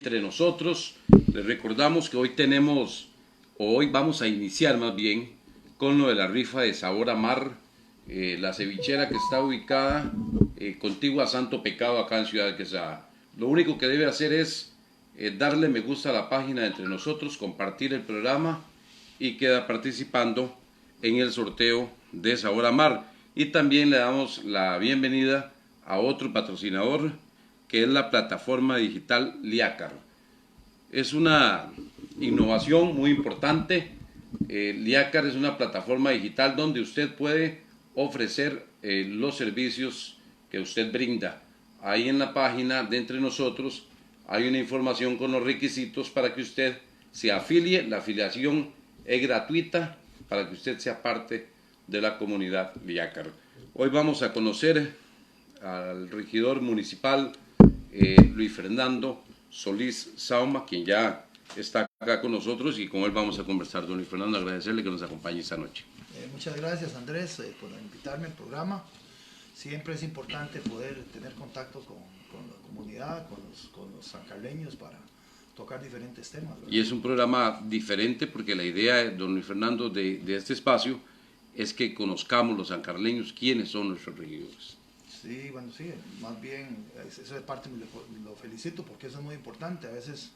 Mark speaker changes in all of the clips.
Speaker 1: entre nosotros. Les recordamos que hoy vamos a iniciar más bien con lo de la rifa de Sabor a Mar, la cevichera que está ubicada contigua a Santo Pecado acá en Ciudad de Quesada. Lo único que debe hacer es darle me gusta a la página de Entre Nosotros, compartir el programa y queda participando en el sorteo de Sabor a Mar. Y también le damos la bienvenida a otro patrocinador que es la plataforma digital Liacar. Es una innovación muy importante. Liacar es una plataforma digital donde usted puede ofrecer los servicios que usted brinda. Ahí en la página de Entre Nosotros hay una información con los requisitos para que usted se afilie. La afiliación es gratuita para que usted sea parte de la comunidad Liacar. Hoy vamos a conocer al regidor municipal Luis Fernando Solís Sauma, quien ya está acá con nosotros y con él vamos a conversar. Don Luis Fernando, agradecerle que nos acompañe esta noche.
Speaker 2: Muchas gracias, Andrés, por invitarme al programa. Siempre es importante poder tener contacto con la comunidad, con los sancarleños para tocar diferentes temas, ¿verdad?
Speaker 1: Y es un programa diferente porque la idea, don Luis Fernando, de este espacio es que conozcamos los sancarleños quiénes son nuestros regidores.
Speaker 2: Sí, bueno, sí, más bien, eso de parte lo felicito porque eso es muy importante. A veces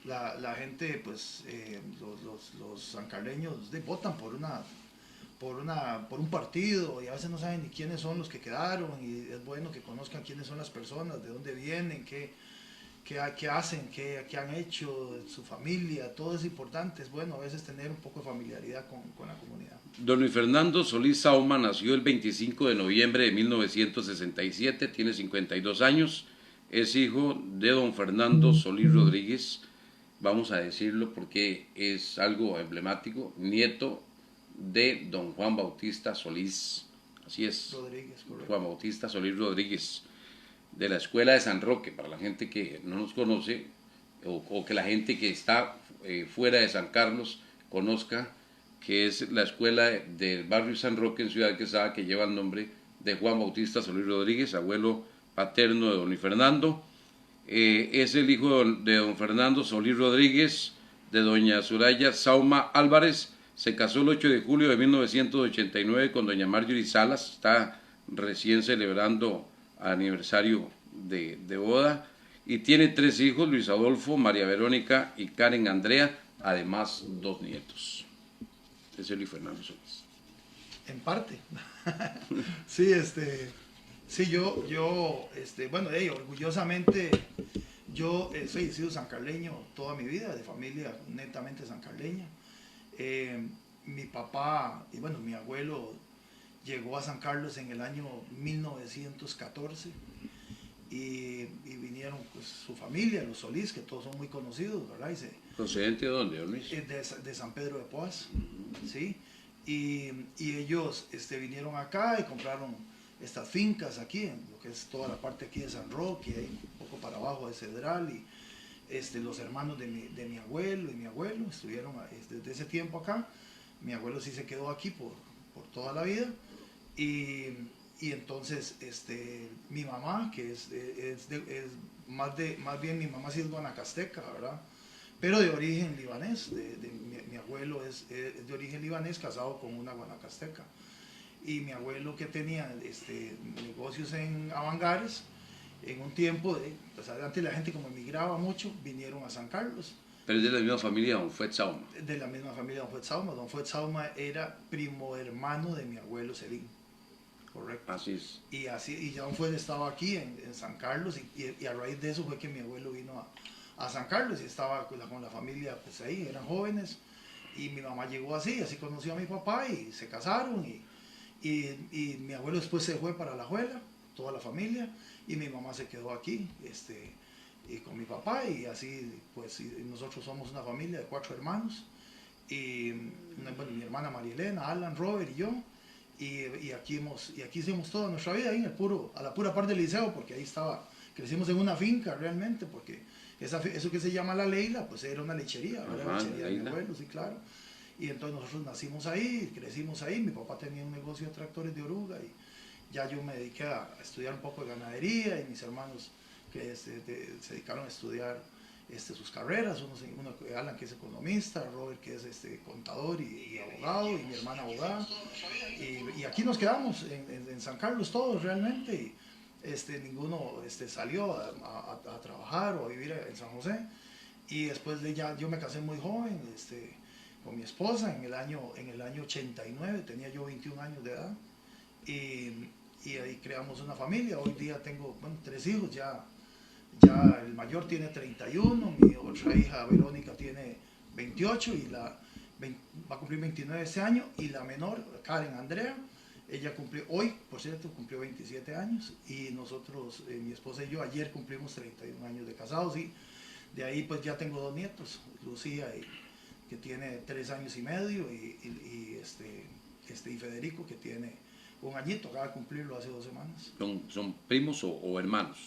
Speaker 2: la gente, pues, los sancarleños votan por un partido y a veces no saben ni quiénes son los que quedaron, y es bueno que conozcan quiénes son las personas, de dónde vienen, qué hacen, qué han hecho, su familia. Todo es importante. Es bueno a veces tener un poco de familiaridad con la comunidad.
Speaker 1: Don Luis Fernando Solís Sauma nació el 25 de noviembre de 1967, tiene 52 años, es hijo de don Fernando Solís Rodríguez, vamos a decirlo porque es algo emblemático, nieto de don Juan Bautista Solís, así es,
Speaker 2: Rodríguez, correcto.
Speaker 1: Juan Bautista Solís Rodríguez, de la Escuela de San Roque, para la gente que no nos conoce, o que la gente que está fuera de San Carlos conozca, que es la escuela del barrio San Roque en Ciudad de Quesada, que lleva el nombre de Juan Bautista Solís Rodríguez, abuelo paterno de don Luis Fernando. Es el hijo de don Fernando Solís Rodríguez, de doña Soraya Sauma Álvarez. Se casó el 8 de julio de 1989 con doña Marjorie Salas, está recién celebrando aniversario de boda, y tiene 3 hijos, Luis Adolfo, María Verónica y Karen Andrea, además 2 nietos. Es Luis Fernando Solís.
Speaker 2: En parte. Sí, sí, bueno, orgullosamente, yo he sido sancarleño toda mi vida, de familia netamente sancarleña. Mi papá y bueno, mi abuelo llegó a San Carlos en el año 1914 y vinieron, pues, su familia, los Solís, que todos son muy conocidos, ¿verdad?
Speaker 1: ¿Procedente de dónde, don Luis?
Speaker 2: De San Pedro de Poás, ¿sí? Y ellos vinieron acá y compraron estas fincas aquí, en lo que es toda la parte aquí de San Roque, y un poco para abajo de Cedral, y los hermanos de mi abuelo y mi abuelo estuvieron desde ese tiempo acá. Mi abuelo sí se quedó aquí por toda la vida, y entonces mi mamá, que es más bien mi mamá sí es guanacasteca, ¿verdad? Pero de origen libanés. Mi abuelo es de origen libanés, casado con una guanacasteca. Y mi abuelo, que tenía negocios en Avangares, en un tiempo, pues antes la gente como emigraba mucho, vinieron a San Carlos.
Speaker 1: Pero es de la misma familia don Fuet Sauma.
Speaker 2: De la misma familia don Fuet Sauma. Don Fuet Sauma era primo hermano de mi abuelo Celín. Correcto.
Speaker 1: Así es.
Speaker 2: Y ya don Fuet estaba aquí en San Carlos, y a raíz de eso fue que mi abuelo vino a San Carlos y estaba con la familia, pues ahí, eran jóvenes, y mi mamá llegó así conoció a mi papá y se casaron, y mi abuelo después se fue para Alajuela, toda la familia, y mi mamá se quedó aquí y con mi papá, y así pues nosotros somos una familia de 4 hermanos, y bueno, mi hermana María Elena, Alan, Robert y yo, y aquí hicimos toda nuestra vida ahí a la pura parte del liceo, porque ahí crecimos en una finca realmente, porque eso que se llama La Leila, pues era una lechería, ¿verdad?
Speaker 1: Ajá,
Speaker 2: Lechería de mi abuelo, sí, claro. Y entonces nosotros nacimos ahí, crecimos ahí. Mi papá tenía un negocio de tractores de oruga, y ya yo me dediqué a estudiar un poco de ganadería, y mis hermanos que se dedicaron a estudiar sus carreras, Alan que es economista, Robert que es contador y abogado, y mi hermana abogada, y aquí nos quedamos en San Carlos todos realmente, y ninguno salió a trabajar o a vivir en San José, y después de ya yo me casé muy joven con mi esposa en el año 89, tenía yo 21 años de edad, y ahí creamos una familia. Hoy día tengo 3 hijos, ya el mayor tiene 31, mi otra hija Verónica tiene 28 y va a cumplir 29 este año, y la menor, Karen Andrea, ella cumplió, hoy por cierto, cumplió 27 años, y nosotros, mi esposa y yo, ayer cumplimos 31 años de casados, y de ahí pues ya tengo 2 nietos, Lucía, que tiene 3 años y medio, y Federico, que tiene 1 añito, acaba de cumplirlo hace 2 semanas.
Speaker 1: ¿Son primos o hermanos?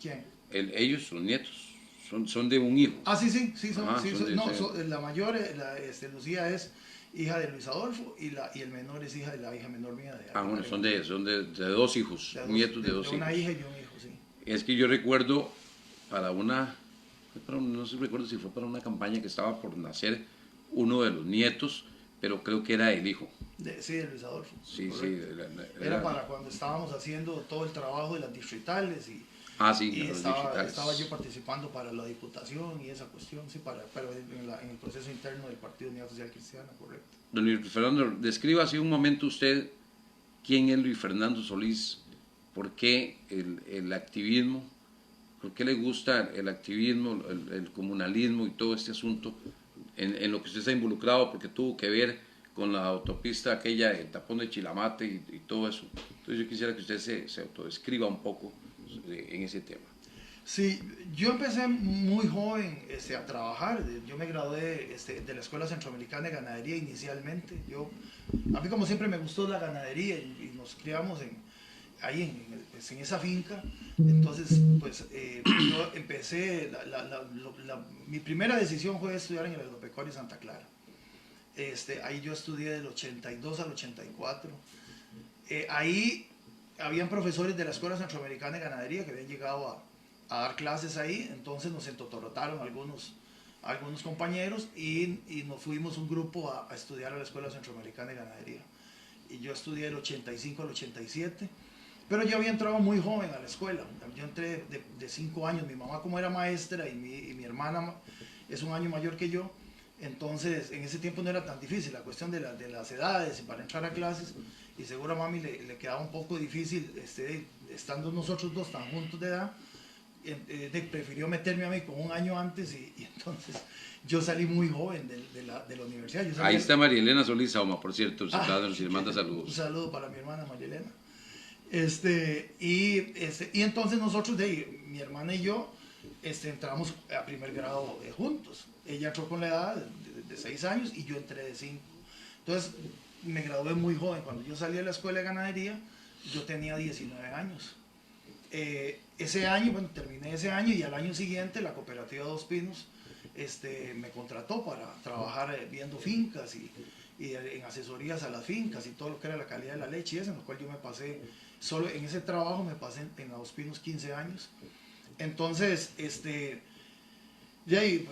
Speaker 2: ¿Quién?
Speaker 1: Ellos, los nietos, son de un hijo.
Speaker 2: La mayor, Lucía es hija de Luis Adolfo, y el menor es hija de la hija menor mía.
Speaker 1: Bueno, son de 2 hijos, nietos de 2 hijos.
Speaker 2: Una hija y un hijo, sí.
Speaker 1: Es que yo recuerdo no sé, recuerdo si fue para una campaña que estaba por nacer uno de los nietos, pero creo que era el hijo.
Speaker 2: Sí, de Luis Adolfo.
Speaker 1: Sí.
Speaker 2: Era para cuando estábamos haciendo todo el trabajo de las distritales, y estaba yo participando para la diputación y esa cuestión, sí, pero en el proceso interno del Partido Unidad Social Cristiana, correcto.
Speaker 1: Don Luis Fernando, describa así un momento usted quién es Luis Fernando Solís, por qué el activismo, por qué le gusta el activismo, el comunalismo y todo este asunto en lo que usted está involucrado, porque tuvo que ver con la autopista aquella, el tapón de Chilamate y todo eso. Entonces yo quisiera que usted se autodescriba un poco en ese tema.
Speaker 2: Sí, yo empecé muy joven a trabajar. Yo me gradué de la Escuela Centroamericana de Ganadería inicialmente. A mí como siempre me gustó la ganadería, y nos criamos ahí en esa finca. Entonces, pues yo empecé, mi primera decisión fue estudiar en el Agropecuario Santa Clara. Ahí yo estudié del 82 al 84. Ahí habían profesores de la Escuela Centroamericana de Ganadería que habían llegado a dar clases ahí, entonces nos entotorotaron algunos compañeros, y nos fuimos un grupo a estudiar a la Escuela Centroamericana de Ganadería. Y yo estudié del 85 al 87, pero yo había entrado muy joven a la escuela. Yo entré de 5 años, mi mamá como era maestra, y mi hermana es 1 año mayor que yo, entonces en ese tiempo no era tan difícil la cuestión de las edades y para entrar a clases, y seguro a mami le quedaba un poco difícil, estando nosotros dos tan juntos de edad, prefirió meterme a mí con 1 año antes, y entonces yo salí muy joven de la universidad.
Speaker 1: Ahí está María Elena Solís Sauma, por cierto, si le manda saludos.
Speaker 2: Un saludo para mi hermana María Elena. Y entonces nosotros, mi hermana y yo, entramos a primer grado juntos. Ella entró con la edad de 6 años y yo entré de 5. Entonces me gradué muy joven. Cuando yo salí de la escuela de ganadería, yo tenía 19 años. Ese año, terminé ese año, y al año siguiente la cooperativa Dos Pinos me contrató para trabajar viendo fincas y en asesorías a las fincas y todo lo que era la calidad de la leche, y eso, en lo cual yo me pasé, solo en ese trabajo me pasé en Dos Pinos 15 años. Entonces, ahí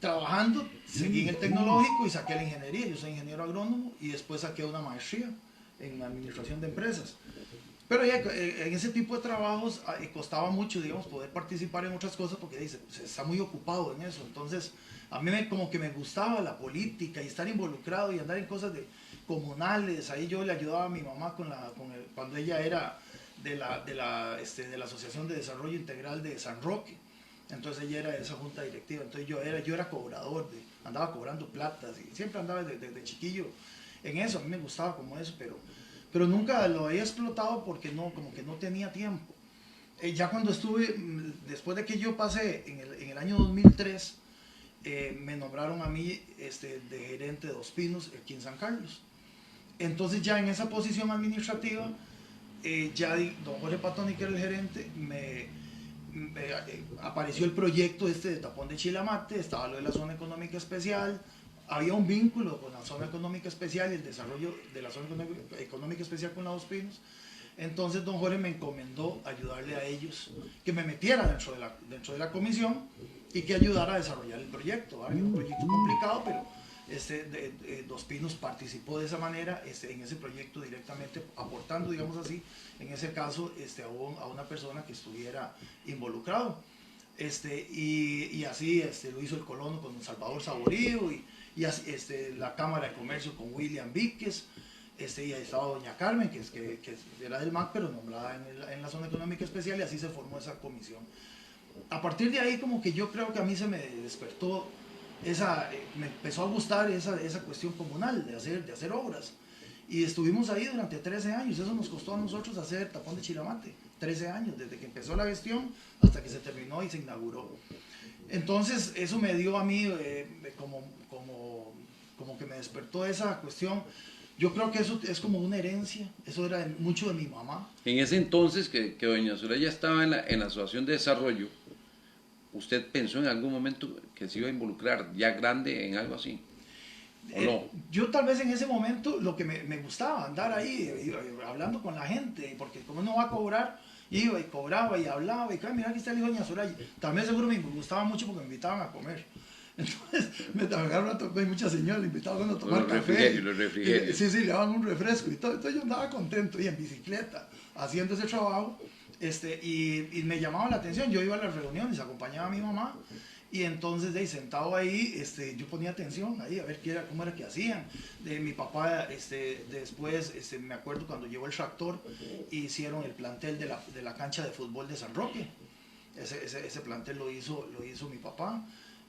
Speaker 2: trabajando, seguí en el tecnológico y saqué la ingeniería. Yo soy ingeniero agrónomo, y después saqué una maestría en administración de empresas. Pero ya en ese tipo de trabajos costaba mucho, digamos, poder participar en otras cosas, porque se está muy ocupado en eso. Entonces, a mí como que me gustaba la política y estar involucrado y andar en cosas comunales. Ahí yo le ayudaba a mi mamá cuando ella era de la Asociación de Desarrollo Integral de San Roque. Entonces ella era de esa junta directiva. Entonces yo era cobrador, andaba cobrando platas, y siempre andaba desde chiquillo en eso. A mí me gustaba como eso, pero nunca lo había explotado porque como que no tenía tiempo. Ya cuando después de que yo pasé en el año 2003, me nombraron a mí de gerente de Dos Pinos aquí en San Carlos. Entonces ya en esa posición administrativa, ya don Jorge Patoni, que era el gerente, apareció el proyecto de tapón de Chilamate, estaba lo de la zona económica especial. Había un vínculo con la zona económica especial y el desarrollo de la zona económica especial con la Dos Pinos. Entonces don Jorge me encomendó ayudarle a ellos, que me metiera dentro de la comisión y que ayudara a desarrollar el proyecto, ¿vale? Un proyecto complicado, pero Dos Pinos participó de esa manera en ese proyecto directamente, aportando, digamos así, en ese caso a una persona que estuviera involucrado. Y así lo hizo el colono con don Salvador Saborío y así, la Cámara de Comercio con William Víquez, y ahí estaba doña Carmen, que era del MAC, pero nombrada en la Zona Económica Especial, y así se formó esa comisión. A partir de ahí, como que yo creo que a mí se me despertó me empezó a gustar esa cuestión comunal de hacer obras. Y estuvimos ahí durante 13 años, eso nos costó a nosotros hacer Tapón de Chilamate, 13 años, desde que empezó la gestión hasta que se terminó y se inauguró. Entonces eso me dio a mí como que me despertó esa cuestión. Yo creo que eso es como una herencia, eso era mucho de mi mamá.
Speaker 1: En ese entonces que doña Soraya estaba en la Asociación de Desarrollo, ¿usted pensó en algún momento que se iba a involucrar ya grande en algo así? ¿O no?
Speaker 2: Yo tal vez en ese momento lo que me gustaba, andar ahí hablando con la gente, porque como no va a cobrar, iba y cobraba y hablaba, y mira, aquí está el hijo de doña Soraya. También seguro me gustaba mucho porque me invitaban a comer. Entonces me agarraron a tocar, muchas señoras me invitaban a tomar café.
Speaker 1: Los refrigerios.
Speaker 2: Sí, le daban un refresco y todo. Entonces yo andaba contento y en bicicleta haciendo ese trabajo. Y me llamaba la atención. Yo iba a las reuniones, acompañaba a mi mamá. Y entonces, sentado ahí, yo ponía atención ahí a ver cómo era que hacían. Mi papá, después, me acuerdo cuando llegó el tractor, hicieron el plantel de la cancha de fútbol de San Roque. Ese plantel lo hizo mi papá.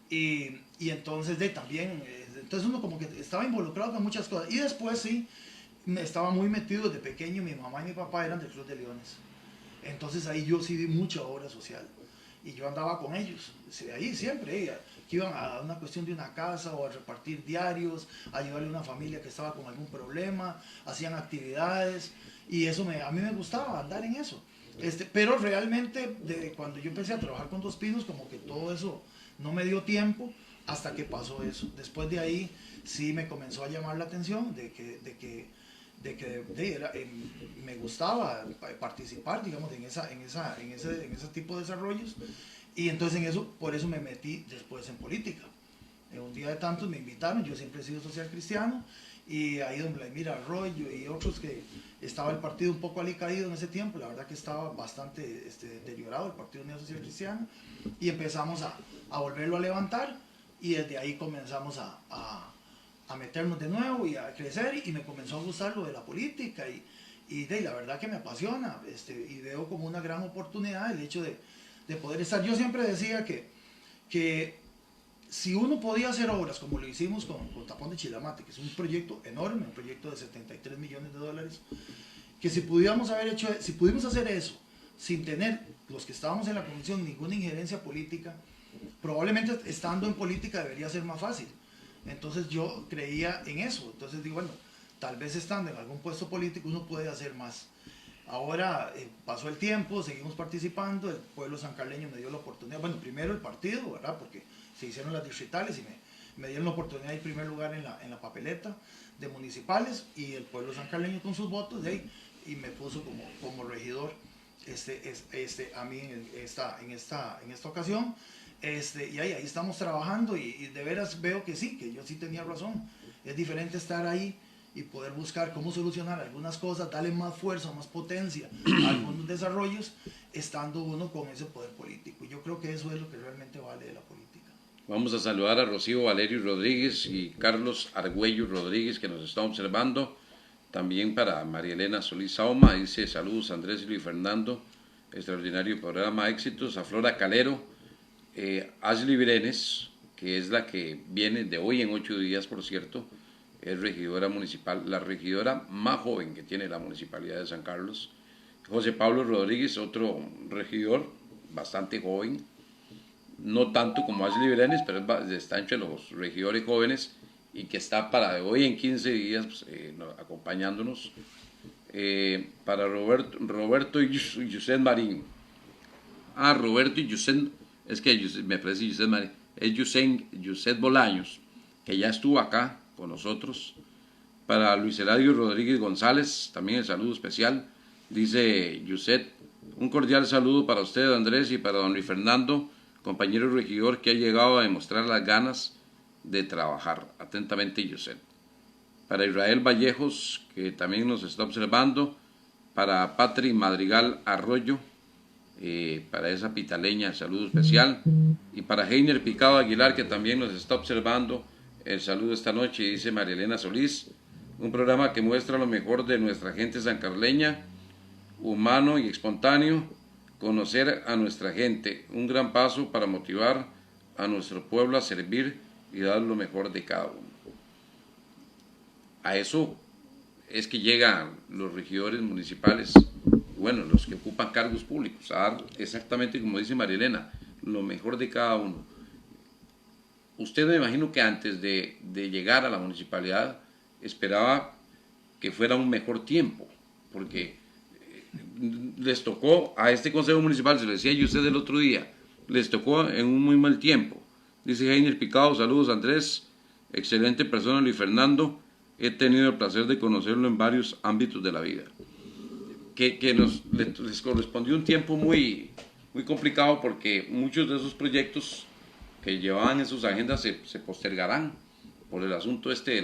Speaker 2: Y entonces, también, entonces uno como que estaba involucrado con muchas cosas. Y después, sí, estaba muy metido desde pequeño. Mi mamá y mi papá eran del Club de Leones. Entonces ahí yo sí vi mucha obra social. Y yo andaba con ellos, ahí siempre, que iban a una cuestión de una casa o a repartir diarios, a ayudarle a una familia que estaba con algún problema, hacían actividades, y eso a mí me gustaba andar en eso. Pero realmente, cuando yo empecé a trabajar con Dos Pinos, como que todo eso no me dio tiempo hasta que pasó eso. Después de ahí sí me comenzó a llamar la atención de que me gustaba participar, digamos, en ese tipo de desarrollos, y entonces por eso me metí después en política. Un día de tantos me invitaron, yo siempre he sido social cristiano, y ahí don Vladimir Arroyo y otros, que estaba el partido un poco alicaído en ese tiempo, la verdad que estaba bastante deteriorado el Partido Unión Social Cristiana, y empezamos a volverlo a levantar, y desde ahí comenzamos a meternos de nuevo y a crecer, y me comenzó a gustar lo de la política, y la verdad que me apasiona, y veo como una gran oportunidad el hecho de poder estar. Yo siempre decía que si uno podía hacer obras como lo hicimos con Tapón de Chilamate, que es un proyecto enorme, un proyecto de 73 millones de dólares, que si pudimos hacer eso sin tener, los que estábamos en la comisión, ninguna injerencia política, probablemente estando en política debería ser más fácil. Entonces yo creía en eso. Entonces digo, bueno, tal vez estando en algún puesto político uno puede hacer más. Ahora pasó el tiempo, seguimos participando, el pueblo sancarleño me dio la oportunidad, bueno, primero el partido, ¿verdad? Porque se hicieron las distritales y me dieron la oportunidad de ir primer lugar en la papeleta de municipales, y el pueblo sancarleño con sus votos y me puso como regidor a mí en esta ocasión. Y ahí estamos trabajando, y de veras veo que sí, que yo sí tenía razón. Es diferente estar ahí y poder buscar cómo solucionar algunas cosas, darle más fuerza, más potencia a algunos desarrollos, estando uno con ese poder político. Yo creo que eso es lo que realmente vale de la política.
Speaker 1: Vamos a saludar a Rocío Valerio Rodríguez y Carlos Argüello Rodríguez, que nos están observando. También para María Elena Solís Sauma, dice saludos Andrés y Luis Fernando, extraordinario programa, éxitos. A Flora Calero, Ashley Brenes, que es la que viene de hoy en 8 días, por cierto, es regidora municipal, la regidora más joven que tiene la Municipalidad de San Carlos. José Pablo Rodríguez, otro regidor bastante joven, no tanto como Ashley Brenes, pero está entre los regidores jóvenes y que está para de hoy en 15 días pues, acompañándonos. Para Roberto y Yuset Marín. Roberto y Yuset, es que me parece Yuset Marín, es Yuset Bolaños, que ya estuvo acá con nosotros. Para Luis Eladio Rodríguez González, también el saludo especial. Dice Yuset, un cordial saludo para usted, Andrés, y para don Luis Fernando, compañero regidor que ha llegado a demostrar las ganas de trabajar. Atentamente, Yuset. Para Israel Vallejos, que también nos está observando. Para Patri Madrigal Arroyo, para esa pitaleña, saludo especial. Y para Heiner Picado Aguilar, que también nos está observando, el saludo esta noche, dice María Elena Solís. Un programa que muestra lo mejor de nuestra gente sancarleña, humano y espontáneo, conocer a nuestra gente. Un gran paso para motivar a nuestro pueblo a servir y dar lo mejor de cada uno. A eso es que llegan los regidores municipales, bueno, los que ocupan cargos públicos, a dar exactamente como dice María Elena, lo mejor de cada uno. Usted me imagino que antes de llegar a la municipalidad esperaba que fuera un mejor tiempo, porque les tocó a este consejo municipal, se lo decía yo usted el otro día, les tocó en un muy mal tiempo. Dice Heiner Picado, saludos Andrés, excelente persona Luis Fernando, he tenido el placer de conocerlo en varios ámbitos de la vida. Que les correspondió un tiempo muy complicado porque muchos de esos proyectos que llevaban en sus agendas se postergarán por el asunto de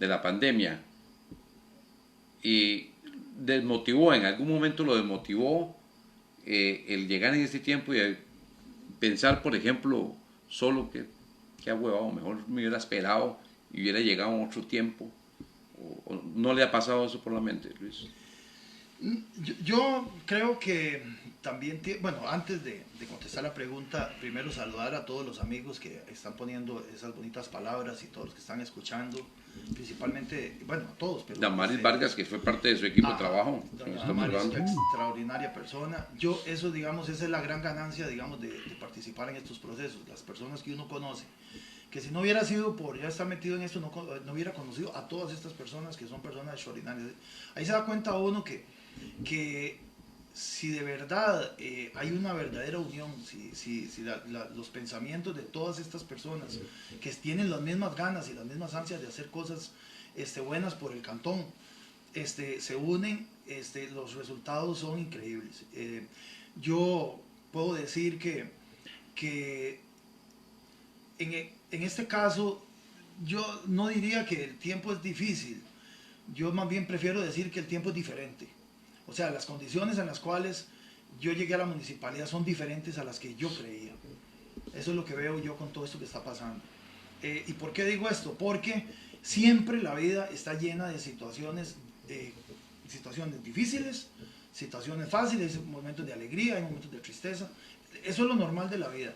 Speaker 1: la pandemia. Y desmotivó, en algún momento lo desmotivó el llegar en este tiempo y pensar, por ejemplo, solo que huevado, mejor me hubiera esperado y hubiera llegado en otro tiempo. ¿O no le ha pasado eso por la mente, Luis?
Speaker 2: Yo creo que también, bueno, antes de contestar la pregunta, primero saludar a todos los amigos que están poniendo esas bonitas palabras y todos los que están escuchando, principalmente, bueno, a todos. Pero
Speaker 1: Damaris Vargas, que fue parte de su equipo de trabajo.
Speaker 2: Damaris es una extraordinaria persona. Yo, eso, digamos, esa es la gran ganancia, digamos, de participar en estos procesos. Las personas que uno conoce, que si no hubiera sido por ya estar metido en esto, no hubiera conocido a todas estas personas que son personas extraordinarias. Ahí se da cuenta uno que si de verdad hay una verdadera unión, si los pensamientos de todas estas personas que tienen las mismas ganas y las mismas ansias de hacer cosas buenas por el cantón, se unen, los resultados son increíbles. Yo puedo decir que en este caso yo no diría que el tiempo es difícil, yo más bien prefiero decir que el tiempo es diferente. O sea, las condiciones en las cuales yo llegué a la municipalidad son diferentes a las que yo creía. Eso es lo que veo yo con todo esto que está pasando. ¿Y por qué digo esto? Porque siempre la vida está llena de situaciones difíciles, situaciones fáciles, hay momentos de alegría, hay momentos de tristeza. Eso es lo normal de la vida.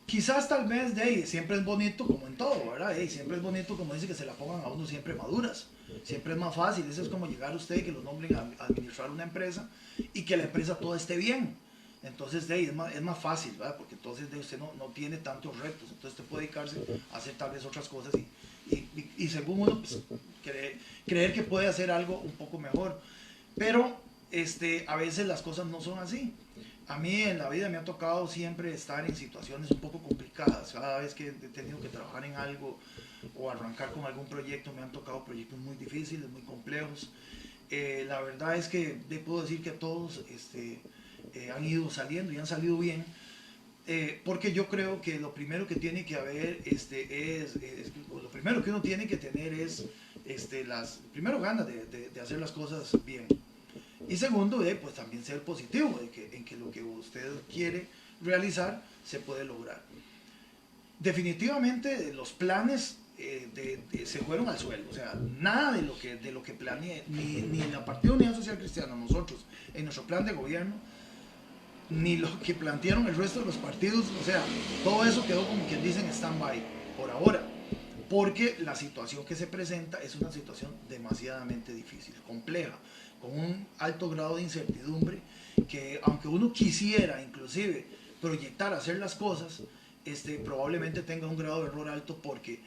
Speaker 2: Quizás tal vez siempre es bonito como en todo, ¿verdad? Siempre es bonito como dice que se la pongan a uno siempre maduras. Siempre es más fácil, eso es como llegar a usted y que lo nombren a administrar una empresa y que la empresa toda esté bien. Entonces es más fácil, ¿verdad? Porque entonces usted no tiene tantos retos, entonces usted puede dedicarse a hacer tal vez otras cosas y según uno pues, creer que puede hacer algo un poco mejor. Pero a veces las cosas no son así. A mí en la vida me ha tocado siempre estar en situaciones un poco complicadas. Cada vez que he tenido que trabajar en algo o arrancar con algún proyecto, me han tocado proyectos muy difíciles, muy complejos. La verdad es que puedo decir que todos han ido saliendo y han salido bien, porque yo creo que lo primero que tiene que haber lo primero que uno tiene que tener es primero ganas de hacer las cosas bien. Y segundo, pues también ser positivo, en que lo que usted quiere realizar se puede lograr. Definitivamente los planes se fueron al suelo, o sea, nada de lo que planeé, ni en la Partido Unidad Social Cristiana, nosotros, en nuestro plan de gobierno, ni lo que plantearon el resto de los partidos, o sea, todo eso quedó como quien dicen stand-by por ahora, porque la situación que se presenta es una situación demasiadamente difícil, compleja, con un alto grado de incertidumbre, que aunque uno quisiera inclusive proyectar hacer las cosas, probablemente tenga un grado de error alto porque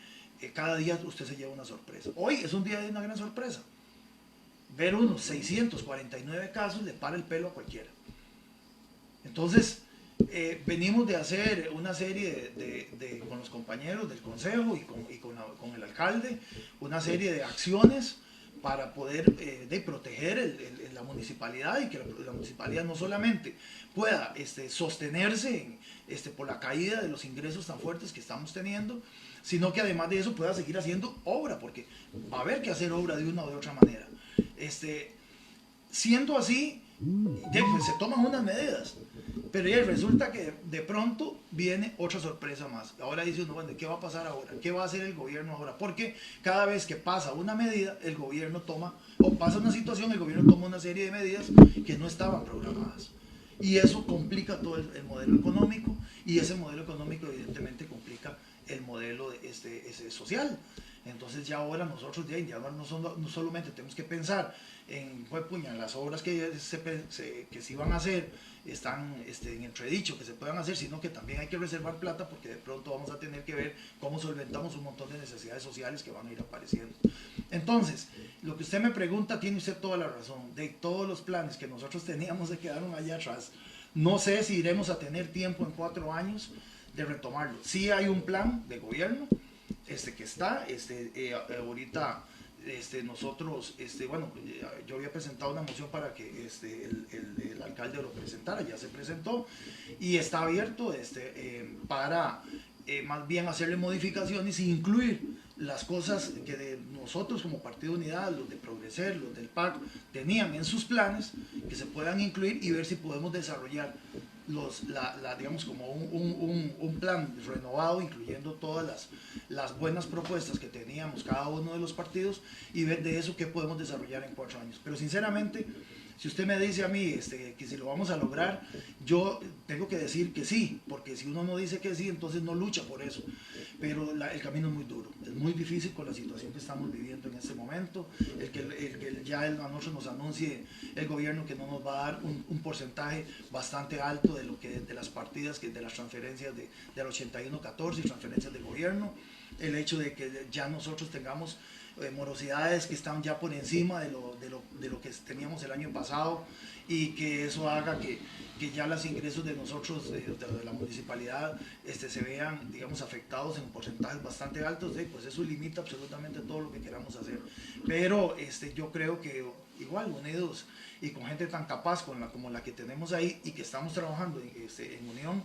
Speaker 2: cada día usted se lleva una sorpresa. Hoy es un día de una gran sorpresa. Ver unos 649 casos le para el pelo a cualquiera. Entonces, venimos de hacer una serie con los compañeros del consejo y con el alcalde, una serie de acciones para poder proteger la municipalidad y que la municipalidad no solamente pueda sostenerse por la caída de los ingresos tan fuertes que estamos teniendo, sino que además de eso pueda seguir haciendo obra, porque va a haber que hacer obra de una o de otra manera. Siendo así, pues, se toman unas medidas, pero ya resulta que de pronto viene otra sorpresa más. Ahora dice uno, bueno, ¿qué va a pasar ahora? ¿Qué va a hacer el gobierno ahora? Porque cada vez que pasa una medida, el gobierno toma, o pasa una situación, el gobierno toma una serie de medidas que no estaban programadas. Y eso complica todo el modelo económico, y ese modelo económico evidentemente complica el modelo social. Entonces ya ahora nosotros ya no solamente tenemos que pensar en las obras que se van a hacer están en entredicho que se puedan hacer, sino que también hay que reservar plata, porque de pronto vamos a tener que ver cómo solventamos un montón de necesidades sociales que van a ir apareciendo. Entonces, lo que usted me pregunta, tiene usted toda la razón. De todos los planes que nosotros teníamos se quedaron allá atrás. No sé si iremos a tener tiempo en 4 años de retomarlo. Sí hay un plan de gobierno que está, ahorita nosotros, bueno, yo había presentado una moción para que el alcalde lo presentara, ya se presentó, y está abierto para más bien hacerle modificaciones e incluir las cosas que nosotros como Partido Unidad, los de Progreser, los del PAC, tenían en sus planes, que se puedan incluir y ver si podemos desarrollar digamos como un plan renovado, incluyendo todas las buenas propuestas que teníamos cada uno de los partidos, y ver de eso qué podemos desarrollar en 4 años. Pero sinceramente, si usted me dice a mí que si lo vamos a lograr, yo tengo que decir que sí, porque si uno no dice que sí, entonces no lucha por eso. Pero el camino es muy duro, es muy difícil con la situación que estamos viviendo en este momento. El que ya a nosotros nos anuncie el gobierno que no nos va a dar un porcentaje bastante alto de las partidas, de las transferencias del 81-14 y transferencias del gobierno. El hecho de que ya nosotros tengamos morosidades que están ya por encima de lo que teníamos el año pasado, y que eso haga que ya los ingresos de nosotros, de la municipalidad, se vean, digamos, afectados en porcentajes bastante altos, pues eso limita absolutamente todo lo que queramos hacer. Pero yo creo que igual, unidos y con gente tan capaz como la que tenemos ahí, y que estamos trabajando en unión,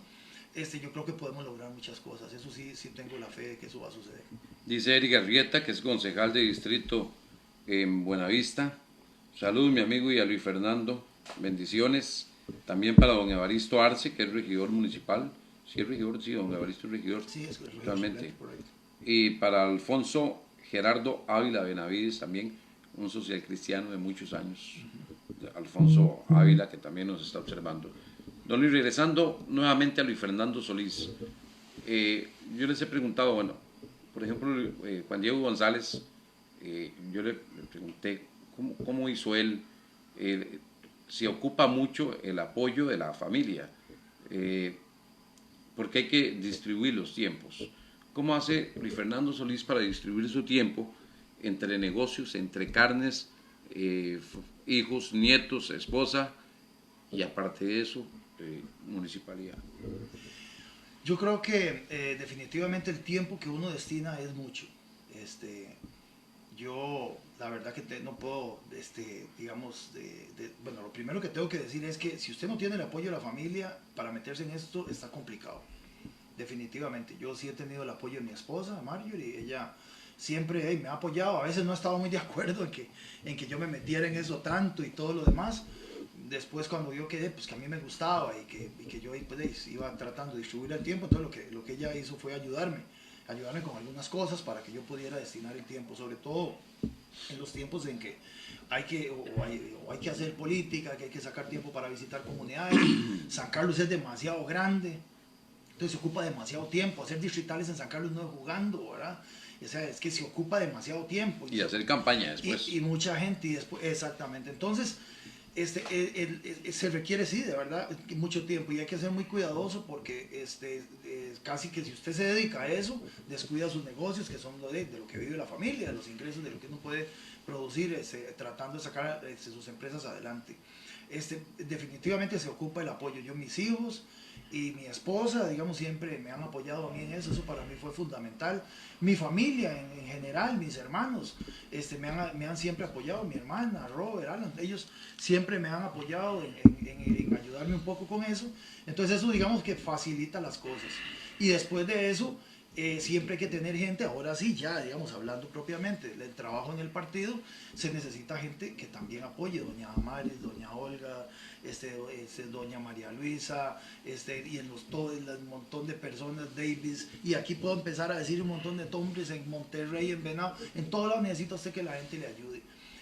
Speaker 2: yo creo que podemos lograr muchas cosas. Eso sí tengo la fe de que eso va a suceder.
Speaker 1: Dice Eric Arrieta, que es concejal de distrito en Buenavista. Saludos, mi amigo, y a Luis Fernando. Bendiciones. También para don Evaristo Arce, que es regidor municipal. Sí, es regidor, sí, don Evaristo es regidor.
Speaker 2: Sí, es regidor.
Speaker 1: Totalmente. Y para Alfonso Gerardo Ávila Benavides, también un social cristiano de muchos años. Alfonso Ávila, que también nos está observando. Don Luis, regresando nuevamente a Luis Fernando Solís. Yo les he preguntado, bueno, por ejemplo, Juan Diego González, yo le pregunté cómo hizo él, si ocupa mucho el apoyo de la familia, porque hay que distribuir los tiempos. ¿Cómo hace Luis Fernando Solís para distribuir su tiempo entre negocios, entre carnes, hijos, nietos, esposa, y aparte de eso, municipalidad?
Speaker 2: Yo creo que definitivamente el tiempo que uno destina es mucho. Yo la verdad que no puedo, digamos, bueno, lo primero que tengo que decir es que si usted no tiene el apoyo de la familia para meterse en esto, está complicado. Definitivamente. Yo sí he tenido el apoyo de mi esposa, Marjorie, ella siempre me ha apoyado. A veces no estaba muy de acuerdo en que yo me metiera en eso tanto y todo lo demás. Después, cuando vio pues, que a mí me gustaba y que yo pues, iba tratando de distribuir el tiempo, entonces lo que ella hizo fue ayudarme con algunas cosas para que yo pudiera destinar el tiempo, sobre todo en los tiempos en que hay que hacer política, que hay que sacar tiempo para visitar comunidades. San Carlos es demasiado grande, entonces se ocupa demasiado tiempo. Hacer distritales en San Carlos no es jugando, ¿verdad? O sea, es que se ocupa demasiado tiempo.
Speaker 1: Y hacer campaña después.
Speaker 2: Y mucha gente, y después, exactamente. Entonces, se requiere, sí, de verdad, mucho tiempo, y hay que ser muy cuidadoso, porque casi que si usted se dedica a eso, descuida sus negocios, que son de lo que vive la familia, de los ingresos, de lo que uno puede producir, tratando de sacar sus empresas adelante. Definitivamente se ocupa el apoyo. Mis hijos, y mi esposa, digamos, siempre me han apoyado a mí en eso. Eso para mí fue fundamental. Mi familia en general, mis hermanos, me han siempre apoyado, mi hermana, Robert, Alan, ellos siempre me han apoyado en ayudarme un poco con eso. Entonces eso, digamos, que facilita las cosas. Y después de eso, siempre hay que tener gente, ahora sí, ya, digamos, hablando propiamente del trabajo en el partido, se necesita gente que también apoye, doña Amaris, doña Olga, doña María Luisa, y todo el montón de personas, Davis, y aquí puedo empezar a decir un montón de nombres en Monterrey, en Venado, en todo lado necesita usted que la gente le ayude.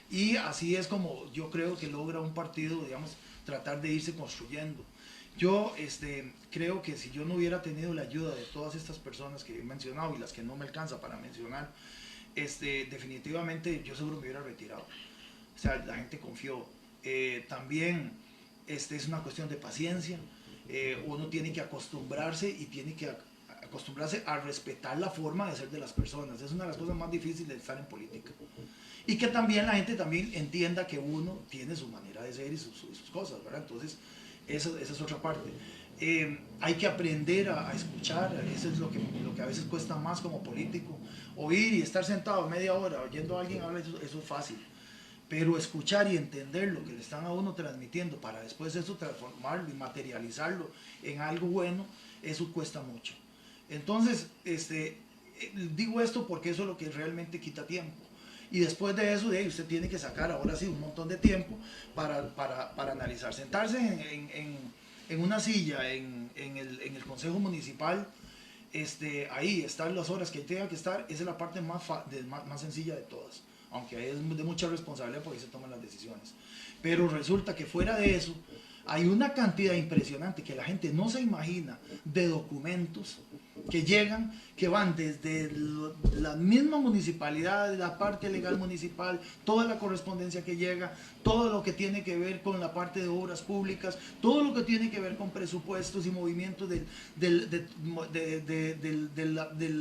Speaker 2: Y así es como yo creo que logra un partido, digamos, tratar de irse construyendo. Yo creo que si yo no hubiera tenido la ayuda de todas estas personas que he mencionado y las que no me alcanza para mencionar, definitivamente yo seguro me hubiera retirado. O sea, la gente confió. También es una cuestión de paciencia. Uno tiene que acostumbrarse y tiene que acostumbrarse a respetar la forma de ser de las personas. Es una de las cosas más difíciles de estar en política. Y que también la gente también entienda que uno tiene su manera de ser y sus cosas, ¿verdad? Entonces, esa es otra parte. Hay que aprender a escuchar, eso es lo que a veces cuesta más como político. Oír y estar sentado media hora oyendo a alguien hablar, eso es fácil. Pero escuchar y entender lo que le están a uno transmitiendo para después eso transformarlo y materializarlo en algo bueno, eso cuesta mucho. Entonces, digo esto porque eso es lo que realmente quita tiempo. Y después de eso, usted tiene que sacar ahora sí un montón de tiempo para analizar. Sentarse en una silla en el Consejo Municipal, ahí estar las horas que tenga que estar, esa es la parte más sencilla de todas. Aunque es de mucha responsabilidad porque se toman las decisiones. Pero resulta que fuera de eso, hay una cantidad impresionante que la gente no se imagina de documentos que llegan, que van desde la misma municipalidad, la parte legal municipal, toda la correspondencia que llega, todo lo que tiene que ver con la parte de obras públicas, todo lo que tiene que ver con presupuestos y movimientos del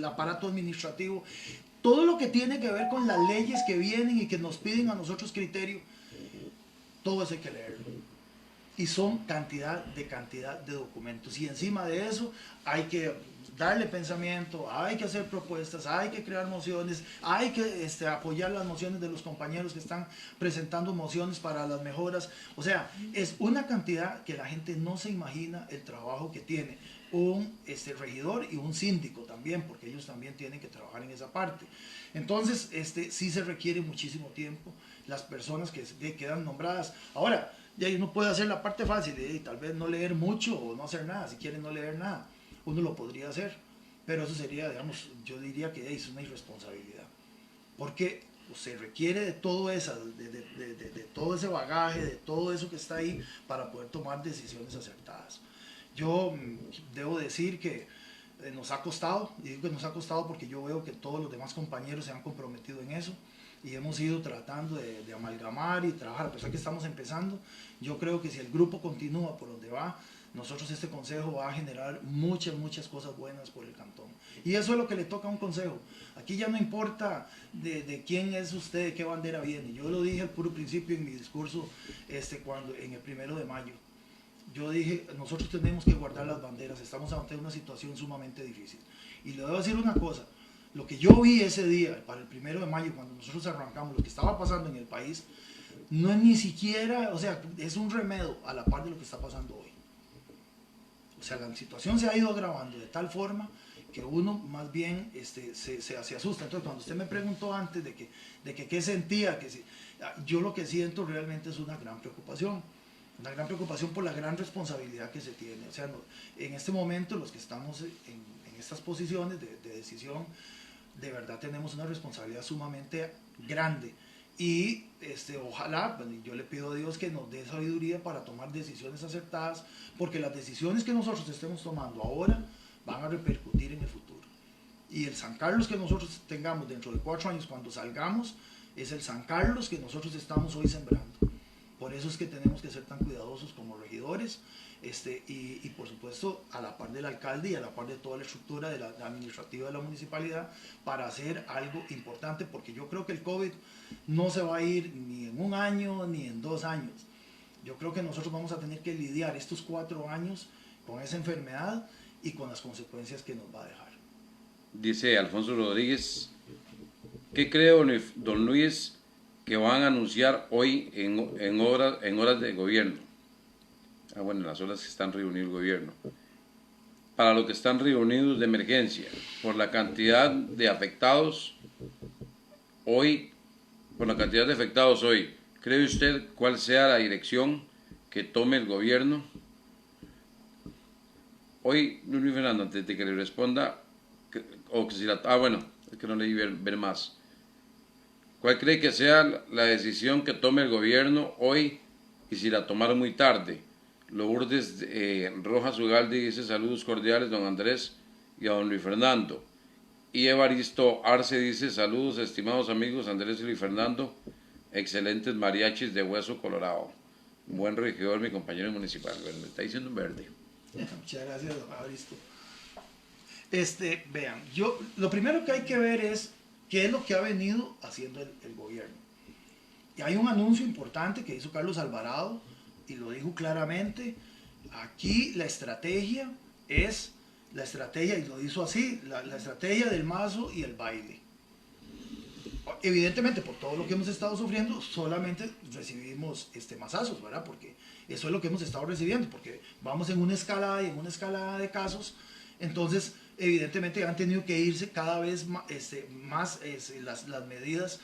Speaker 2: aparato administrativo, todo lo que tiene que ver con las leyes que vienen y que nos piden a nosotros criterio, todo eso hay que leerlo. Y son cantidad de documentos. Y encima de eso hay que darle pensamiento, hay que hacer propuestas, hay que crear mociones, hay que apoyar las mociones de los compañeros que están presentando mociones para las mejoras. O sea, es una cantidad que la gente no se imagina el trabajo que tiene un regidor y un síndico también, porque ellos también tienen que trabajar en esa parte. Entonces, sí se requiere muchísimo tiempo. Las personas que quedan nombradas. Ahora, ya uno puede hacer la parte fácil, tal vez no leer mucho o no hacer nada, si quieren no leer nada, uno lo podría hacer, pero eso sería, digamos, yo diría que es una irresponsabilidad, porque se requiere de todo eso, de todo ese bagaje, de todo eso que está ahí para poder tomar decisiones acertadas. Yo debo decir que nos ha costado, y digo que nos ha costado porque yo veo que todos los demás compañeros se han comprometido en eso, y hemos ido tratando de amalgamar y trabajar, a pesar que estamos empezando. Yo creo que si el grupo continúa por donde va, nosotros este consejo va a generar muchas cosas buenas por el cantón. Y eso es lo que le toca a un consejo. Aquí ya no importa de quién es usted, de qué bandera viene. Yo lo dije al puro principio en mi discurso cuando en el 1 de mayo. Yo dije, nosotros tenemos que guardar las banderas, estamos ante una situación sumamente difícil. Y le debo decir una cosa, lo que yo vi ese día, para el 1 de mayo, cuando nosotros arrancamos, lo que estaba pasando en el país, no es ni siquiera, o sea, es un remedio a la par de lo que está pasando hoy. O sea, la situación se ha ido agravando de tal forma que uno más bien se asusta. Entonces, cuando usted me preguntó antes de que qué sentía, yo lo que siento realmente es una gran preocupación por la gran responsabilidad que se tiene. O sea, en este momento los que estamos en estas posiciones de decisión, de verdad tenemos una responsabilidad sumamente grande. Y ojalá, yo le pido a Dios que nos dé sabiduría para tomar decisiones acertadas, porque las decisiones que nosotros estemos tomando ahora van a repercutir en el futuro. Y el San Carlos que nosotros tengamos dentro de 4 años cuando salgamos, es el San Carlos que nosotros estamos hoy sembrando. Por eso es que tenemos que ser tan cuidadosos como regidores, y por supuesto a la par del alcalde y a la par de toda la estructura de la administrativa de la municipalidad, para hacer algo importante, porque yo creo que el COVID no se va a ir ni en 1 año ni en 2 años. Yo creo que nosotros vamos a tener que lidiar estos 4 años con esa enfermedad y con las consecuencias que nos va a dejar.
Speaker 1: Dice Alfonso Rodríguez, ¿qué cree don Luis que van a anunciar hoy en horas de gobierno? Bueno, en las horas que están reunidos el gobierno. Para lo que están reunidos de emergencia, por la cantidad de afectados hoy, ¿cree usted cuál sea la dirección que tome el gobierno? Hoy, Luis Fernando, antes de que le responda, es que no leí ver más. ¿Cuál cree que sea la decisión que tome el gobierno hoy y si la tomaron muy tarde? Lourdes Rojas Ugalde dice saludos cordiales, don Andrés y a don Luis Fernando. Y Evaristo Arce dice saludos estimados amigos Andrés y Luis Fernando, excelentes mariachis de Hueso Colorado. Buen regidor, mi compañero municipal. Bueno, me está diciendo en verde.
Speaker 2: Muchas gracias, don Evaristo. Vean, lo primero que hay que ver es qué es lo que ha venido haciendo el gobierno. Y hay un anuncio importante que hizo Carlos Alvarado y lo dijo claramente. Aquí la estrategia es y lo hizo así, la estrategia del mazo y el baile. Evidentemente, por todo lo que hemos estado sufriendo, solamente recibimos mazazos, ¿verdad? Porque eso es lo que hemos estado recibiendo, porque vamos en una escalada y en una escalada de casos. Entonces, evidentemente han tenido que irse cada vez más las medidas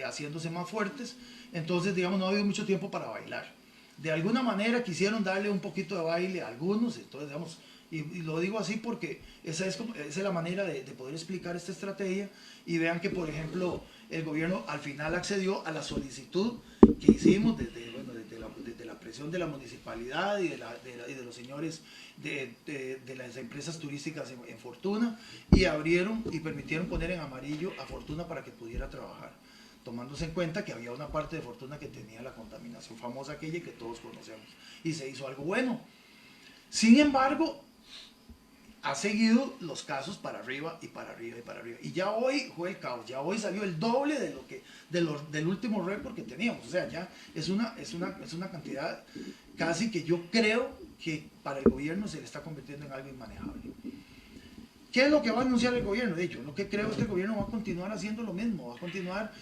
Speaker 2: haciéndose más fuertes. Entonces, digamos, no ha habido mucho tiempo para bailar. De alguna manera quisieron darle un poquito de baile a algunos, entonces, digamos, y lo digo así porque esa es la manera de poder explicar esta estrategia. Y vean que, por ejemplo, el gobierno al final accedió a la solicitud que hicimos desde la presión de la municipalidad y de los señores de las empresas turísticas en Fortuna, y abrieron y permitieron poner en amarillo a Fortuna para que pudiera trabajar, tomándose en cuenta que había una parte de Fortuna que tenía la contaminación famosa aquella que todos conocemos, y se hizo algo bueno. Sin embargo, ha seguido los casos para arriba y para arriba y para arriba. Y ya hoy fue el caos, ya hoy salió el doble del último récord que teníamos. O sea, ya es una cantidad casi que yo creo que para el gobierno se le está convirtiendo en algo inmanejable. ¿Qué es lo que va a anunciar el gobierno? De hecho, lo que creo es que el gobierno va a continuar haciendo lo mismo, va a continuar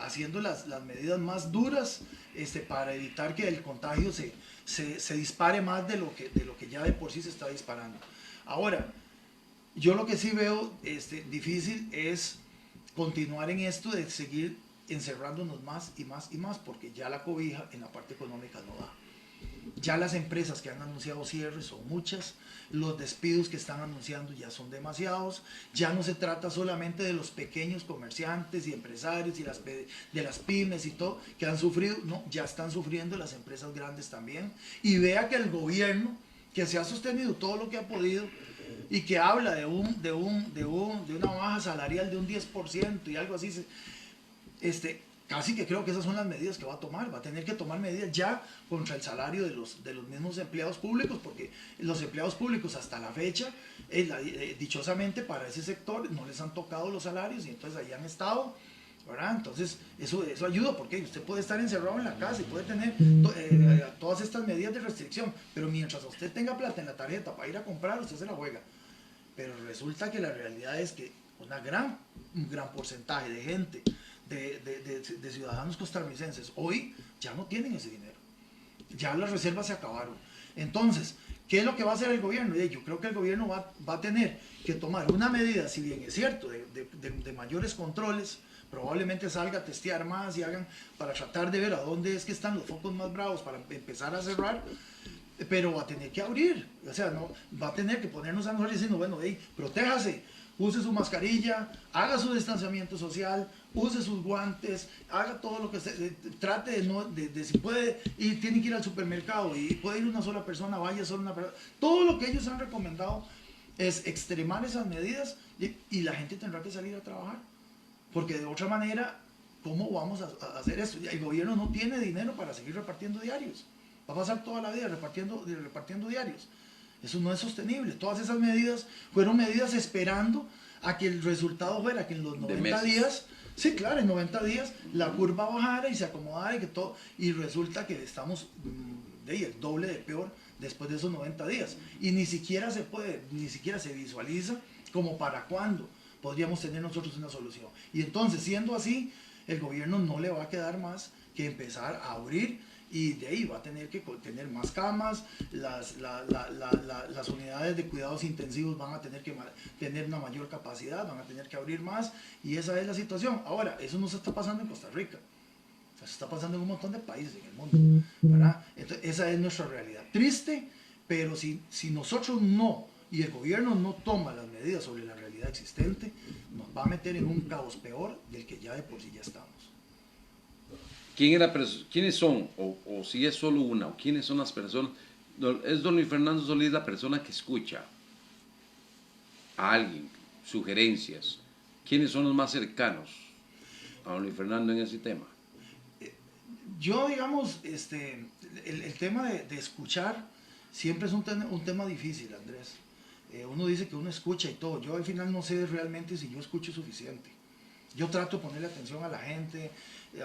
Speaker 2: haciendo las medidas más duras para evitar que el contagio se dispare más de lo que ya de por sí se está disparando. Ahora, yo lo que sí veo difícil es continuar en esto de seguir encerrándonos más y más y más, porque ya la cobija en la parte económica no da. Ya las empresas que han anunciado cierres son muchas, los despidos que están anunciando ya son demasiados, ya no se trata solamente de los pequeños comerciantes y empresarios y de las pymes y todo que han sufrido, no, ya están sufriendo las empresas grandes también. Y vea que el gobierno, que se ha sostenido todo lo que ha podido y que habla de una baja salarial de un 10% y algo así, casi que creo que esas son las medidas que va a tomar. Va a tener que tomar medidas ya contra el salario de los mismos empleados públicos, porque los empleados públicos hasta la fecha, dichosamente para ese sector, no les han tocado los salarios y entonces ahí han estado, ¿verdad? Entonces eso ayuda, porque usted puede estar encerrado en la casa y puede tener todas estas medidas de restricción, pero mientras usted tenga plata en la tarjeta para ir a comprar, usted se la juega. Pero resulta que la realidad es que un gran porcentaje de gente, de ciudadanos costarricenses hoy ya no tienen ese dinero, ya las reservas se acabaron. Entonces, ¿qué es lo que va a hacer el gobierno? Yo creo que el gobierno va a tener que tomar una medida, si bien es cierto, de mayores controles. Probablemente salga a testear más y hagan para tratar de ver a dónde es que están los focos más bravos para empezar a cerrar, pero va a tener que abrir. O sea, no va a tener que ponernos a nosotros diciendo, bueno, protéjase, use su mascarilla, haga su distanciamiento social, use sus guantes, haga todo lo que trate de si puede ir, tiene que ir al supermercado y puede ir una sola persona, vaya solo una persona. Todo lo que ellos han recomendado es extremar esas medidas y la gente tendrá que salir a trabajar, porque de otra manera, ¿cómo vamos a hacer esto? El gobierno no tiene dinero para seguir repartiendo diarios, va a pasar toda la vida repartiendo diarios. Eso no es sostenible. Todas esas medidas fueron medidas esperando a que el resultado fuera que en los 90 días, sí, claro, en 90 días la curva bajara y se acomodara y que todo, y resulta que estamos el doble de peor después de esos 90 días. Y ni siquiera se puede, ni siquiera se visualiza como para cuándo podríamos tener nosotros una solución. Y entonces, siendo así, el gobierno no le va a quedar más que empezar a abrir, y de ahí va a tener que tener más camas, las unidades de cuidados intensivos van a tener que tener una mayor capacidad, van a tener que abrir más, y esa es la situación. Ahora, eso no se está pasando en Costa Rica, o sea, se está pasando en un montón de países en el mundo, ¿verdad? Entonces, esa es nuestra realidad. Triste, pero si nosotros no, y el gobierno no toma las medidas sobre la realidad existente, nos va a meter en un caos peor del que ya de por sí ya estamos.
Speaker 1: ¿Quiénes son, o si es solo una, o quiénes son las personas? ¿Es don Luis Fernando Solís la persona que escucha a alguien, sugerencias? ¿Quiénes son los más cercanos a don Luis Fernando en ese tema?
Speaker 2: Yo, digamos, el tema de escuchar siempre es un tema difícil, Andrés. Uno dice que uno escucha y todo. Yo al final no sé realmente si yo escucho suficiente. Yo trato de ponerle atención a la gente.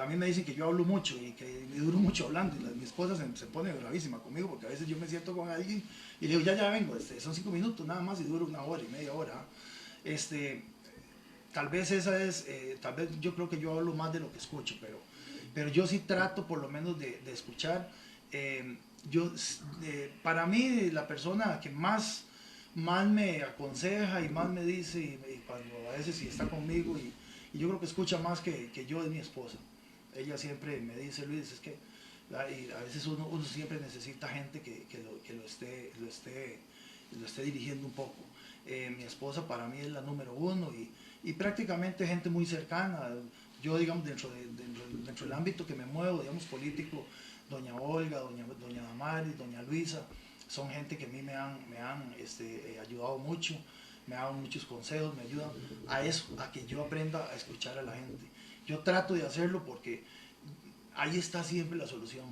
Speaker 2: A mí me dicen que yo hablo mucho y que me duro mucho hablando. Y mi esposa se pone bravísima conmigo porque a veces yo me siento con alguien y le digo, ya vengo, son 5 minutos nada más y duro 1 hora y media hora. Tal vez tal vez yo creo que yo hablo más de lo que escucho, pero yo sí trato por lo menos de escuchar. Para mí, la persona que más me aconseja y más me dice, y cuando a veces sí está conmigo, y yo creo que escucha más que yo, es mi esposa. Ella siempre me dice, Luis, es que y a veces uno siempre necesita gente que lo esté dirigiendo un poco. Mi esposa para mí es la número 1, y prácticamente gente muy cercana. Yo, digamos, dentro del ámbito que me muevo, digamos, político, doña Olga, doña Damaris, doña Luisa, son gente que a mí me han ayudado mucho, me han dado muchos consejos, me ayudan a eso, a que yo aprenda a escuchar a la gente. Yo trato de hacerlo porque ahí está siempre la solución.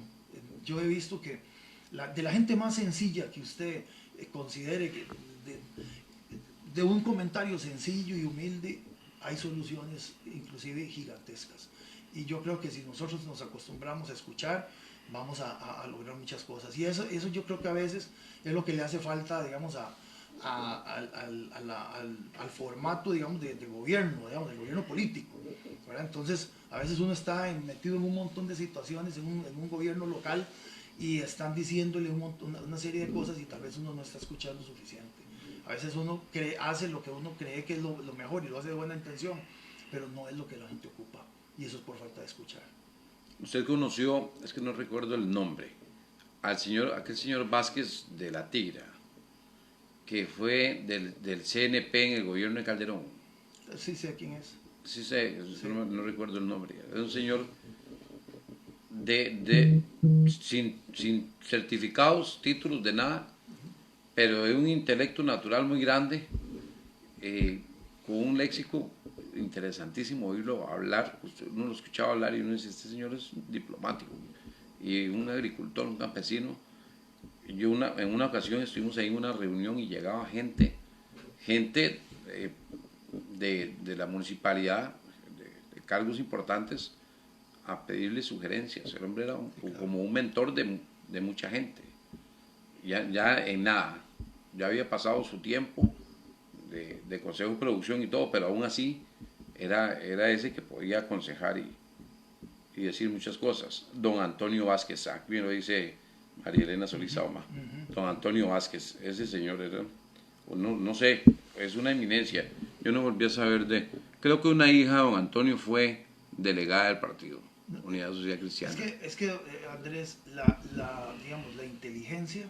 Speaker 2: Yo he visto que de la gente más sencilla que usted considere, que de un comentario sencillo y humilde, hay soluciones inclusive gigantescas. Y yo creo que si nosotros nos acostumbramos a escuchar, vamos a lograr muchas cosas. Y eso yo creo que a veces es lo que le hace falta, digamos, al formato, digamos, de gobierno, digamos, del gobierno político, ¿verdad? Entonces, a veces uno está metido en un montón de situaciones en un gobierno local, y están diciéndole una serie de cosas, y tal vez uno no está escuchando suficiente. A veces uno hace lo que uno cree que es lo mejor y lo hace de buena intención, pero no es lo que la gente ocupa, y eso es por falta de escuchar.
Speaker 1: Usted conoció, es que no recuerdo el nombre, aquel señor Vázquez de la Tigra, que fue del CNP en el gobierno de Calderón.
Speaker 2: Sí sé quién es.
Speaker 1: Sí sé, sí. No recuerdo el nombre. Es un señor sin certificados, títulos de nada, pero de un intelecto natural muy grande, con un léxico interesantísimo oírlo hablar. Uno lo escuchaba hablar y uno dice, este señor es diplomático, y un agricultor, un campesino. En una ocasión estuvimos ahí en una reunión y llegaba gente de la municipalidad, de cargos importantes, a pedirle sugerencias. El hombre era como un mentor de mucha gente. Ya en nada, ya había pasado su tiempo de consejo de producción y todo, pero aún así era ese que podía aconsejar y decir muchas cosas. Don Antonio Vázquez, bien lo dice María Elena Solís Sauma. Don Antonio Vázquez, ese señor era, no sé, es una eminencia. Yo no volví a saber creo que una hija de don Antonio fue delegada del partido Unidad Social Cristiana.
Speaker 2: Es que Andrés, digamos, la inteligencia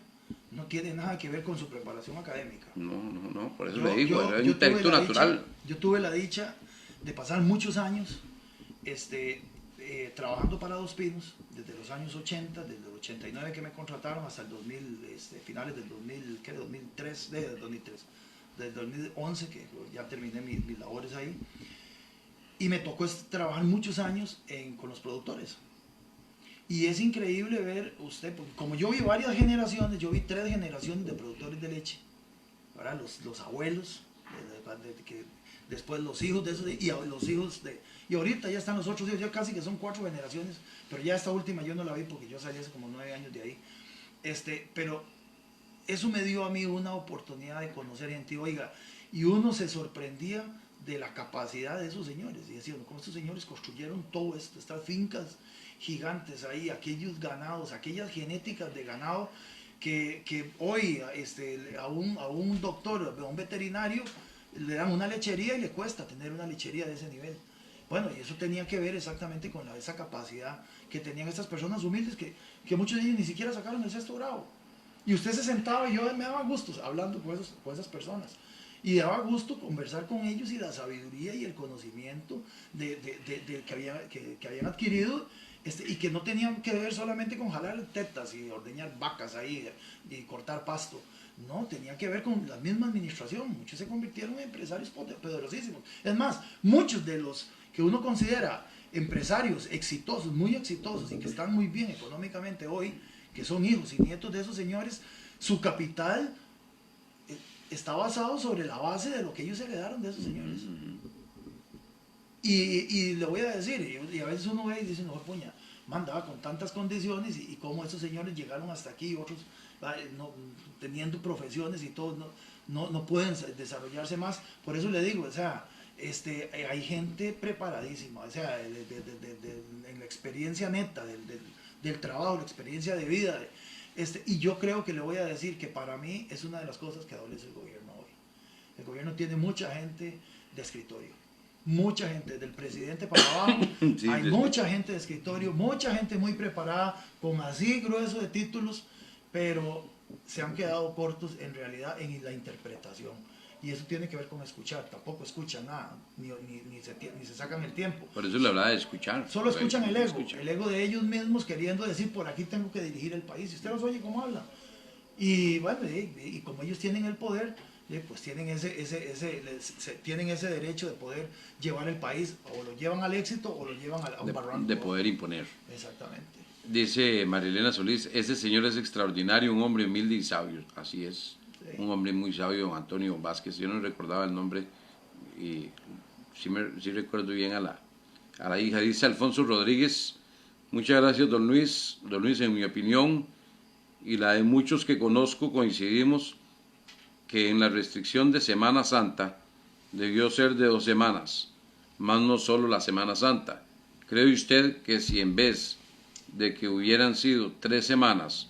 Speaker 2: no tiene nada que ver con su preparación académica.
Speaker 1: No, por eso le digo, era un intelecto natural.
Speaker 2: Yo tuve la dicha de pasar muchos años trabajando para Dos Pinos, desde los años 80, desde el 89 que me contrataron hasta el 2000, finales del 2003, desde 2011 que ya terminé mis labores ahí. Y me tocó trabajar muchos años con los productores. Y es increíble ver usted, porque como yo vi varias generaciones, yo vi 3 generaciones de productores de leche. Ahora los abuelos, después los hijos de esos, y los hijos y ahorita ya están los otros hijos, ya casi que son 4 generaciones, pero ya esta última yo no la vi porque yo salí hace como 9 años de ahí. Pero eso me dio a mí una oportunidad de conocer gente, oiga, y uno se sorprendía de la capacidad de esos señores, y decían, cómo estos señores construyeron todo esto, estas fincas gigantes ahí, aquellos ganados, aquellas genéticas de ganado, que hoy a un doctor, a un veterinario, le dan una lechería y le cuesta tener una lechería de ese nivel. Bueno, y eso tenía que ver exactamente con esa capacidad que tenían estas personas humildes, que muchos de ellos ni siquiera sacaron el 6º grado. Y usted se sentaba y yo me daba gusto hablando con esas personas. Y daba gusto conversar con ellos y la sabiduría y el conocimiento que habían adquirido, y que no tenían que ver solamente con jalar tetas y ordeñar vacas ahí y cortar pasto. No, tenía que ver con la misma administración. Muchos se convirtieron en empresarios poderosísimos. Es más, muchos de los que uno considera empresarios exitosos, muy exitosos y que están muy bien económicamente hoy, que son hijos y nietos de esos señores, su capital está basado sobre la base de lo que ellos heredaron de esos señores. Y le voy a decir, y a veces uno ve y dice, no, puña, mandaba con tantas condiciones y cómo esos señores llegaron hasta aquí, otros no, teniendo profesiones y todo, no pueden desarrollarse más. Por eso le digo, o sea, hay gente preparadísima, o sea, en la experiencia neta del trabajo, la experiencia de vida. Y yo creo que le voy a decir que para mí es una de las cosas que adolece el gobierno hoy. El gobierno tiene mucha gente de escritorio, mucha gente, del presidente para abajo, sí, hay mucha gente de escritorio, mucha gente muy preparada, con así grueso de títulos, pero se han quedado cortos en realidad en la interpretación. Y eso tiene que ver con escuchar, tampoco escuchan nada, ni se sacan el tiempo.
Speaker 1: Por eso le hablaba de escuchar.
Speaker 2: Solo escuchan el ego de ellos mismos queriendo decir, por aquí tengo que dirigir el país. Y usted los oye cómo hablan. Y bueno, y como ellos tienen el poder, pues tienen tienen ese derecho de poder llevar el país, o lo llevan al éxito o lo llevan a un barranco.
Speaker 1: De poder imponer.
Speaker 2: Exactamente.
Speaker 1: Dice Marilena Solís, ese señor es extraordinario, un hombre humilde y sabio. Así es. Sí. Un hombre muy sabio, don Antonio Vázquez. Yo no recordaba el nombre y sí recuerdo bien a la hija. Dice Alfonso Rodríguez, muchas gracias don Luis. Don Luis, en mi opinión y la de muchos que conozco, coincidimos que en la restricción de Semana Santa debió ser de 2 semanas, más no solo la Semana Santa. ¿Cree usted que si en vez de que hubieran sido 3 semanas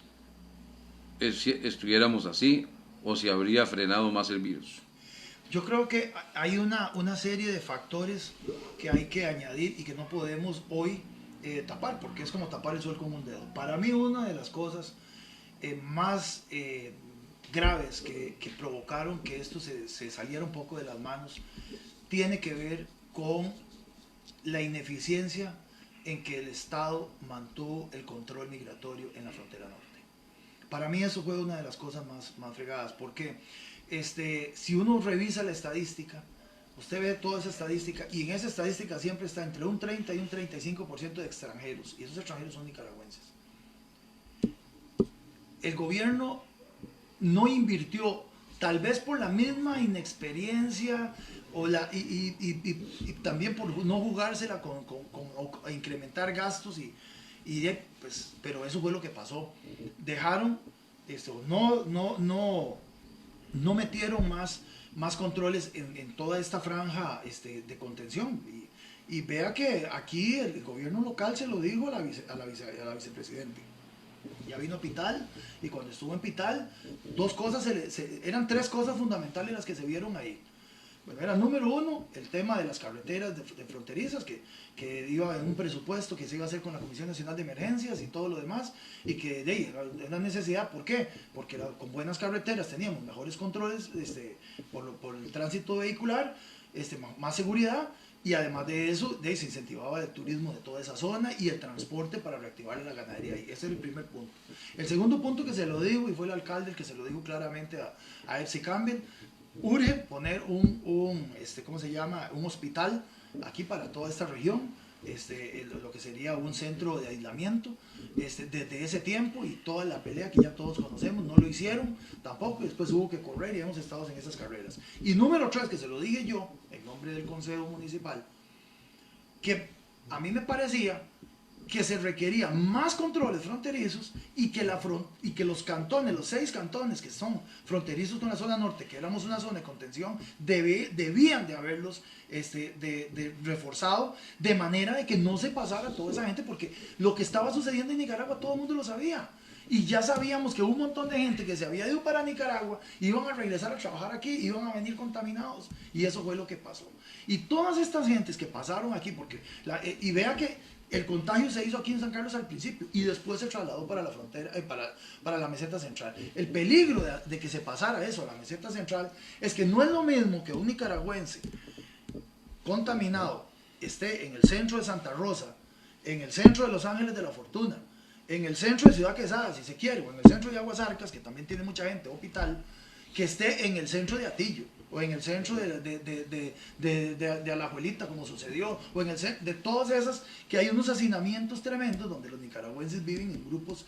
Speaker 1: estuviéramos así, o si habría frenado más el virus?
Speaker 2: Yo creo que hay una serie de factores que hay que añadir y que no podemos hoy tapar, porque es como tapar el sol con un dedo. Para mí una de las cosas más graves que provocaron que esto se saliera un poco de las manos tiene que ver con la ineficiencia en que el Estado mantuvo el control migratorio en la frontera norte. Para mí eso fue una de las cosas más fregadas, porque si uno revisa la estadística, usted ve toda esa estadística, y en esa estadística siempre está entre un 30 y un 35% de extranjeros, y esos extranjeros son nicaragüenses. El gobierno no invirtió, tal vez por la misma inexperiencia y también por no jugársela con incrementar gastos pues, pero eso fue lo que pasó. Dejaron no metieron más controles en toda esta franja de contención. Y vea que aquí el gobierno local se lo dijo a la vicepresidente. Ya vino a Pital, y cuando estuvo en Pital, eran 3 cosas fundamentales las que se vieron ahí. Bueno, era número 1, el tema de las carreteras de fronterizas, que iba en un presupuesto que se iba a hacer con la Comisión Nacional de Emergencias y todo lo demás, y que era una necesidad. ¿Por qué? Porque con buenas carreteras teníamos mejores controles por el tránsito vehicular, más seguridad, y además de eso se incentivaba el turismo de toda esa zona y el transporte para reactivar la ganadería. Y ese es el primer punto. El segundo punto que se lo digo, y fue el alcalde el que se lo dijo claramente a Epsi Campbell, urge poner ¿cómo se llama? Un hospital aquí para toda esta región, lo que sería un centro de aislamiento, desde ese tiempo, y toda la pelea que ya todos conocemos, no lo hicieron tampoco, y después hubo que correr y hemos estado en esas carreras. Y número 3, que se lo dije yo, en nombre del Consejo Municipal, que a mí me parecía que se requería más controles fronterizos y que los cantones, los 6 cantones que son fronterizos con la zona norte, que éramos una zona de contención, debían de haberlos reforzado de manera de que no se pasara toda esa gente, porque lo que estaba sucediendo en Nicaragua todo el mundo lo sabía. Y ya sabíamos que un montón de gente que se había ido para Nicaragua iban a regresar a trabajar aquí, iban a venir contaminados. Y eso fue lo que pasó. Y todas estas gentes que pasaron aquí, y vea que el contagio se hizo aquí en San Carlos al principio y después se trasladó para la frontera, para la meseta central. El peligro de que se pasara eso a la meseta central es que no es lo mismo que un nicaragüense contaminado esté en el centro de Santa Rosa, en el centro de Los Ángeles de la Fortuna, en el centro de Ciudad Quesada, si se quiere, o en el centro de Aguasarcas, que también tiene mucha gente, Hospital, que esté en el centro de Atillo, o en el centro de Alajuelita, como sucedió, o en el centro de todas esas, que hay unos hacinamientos tremendos donde los nicaragüenses viven en grupos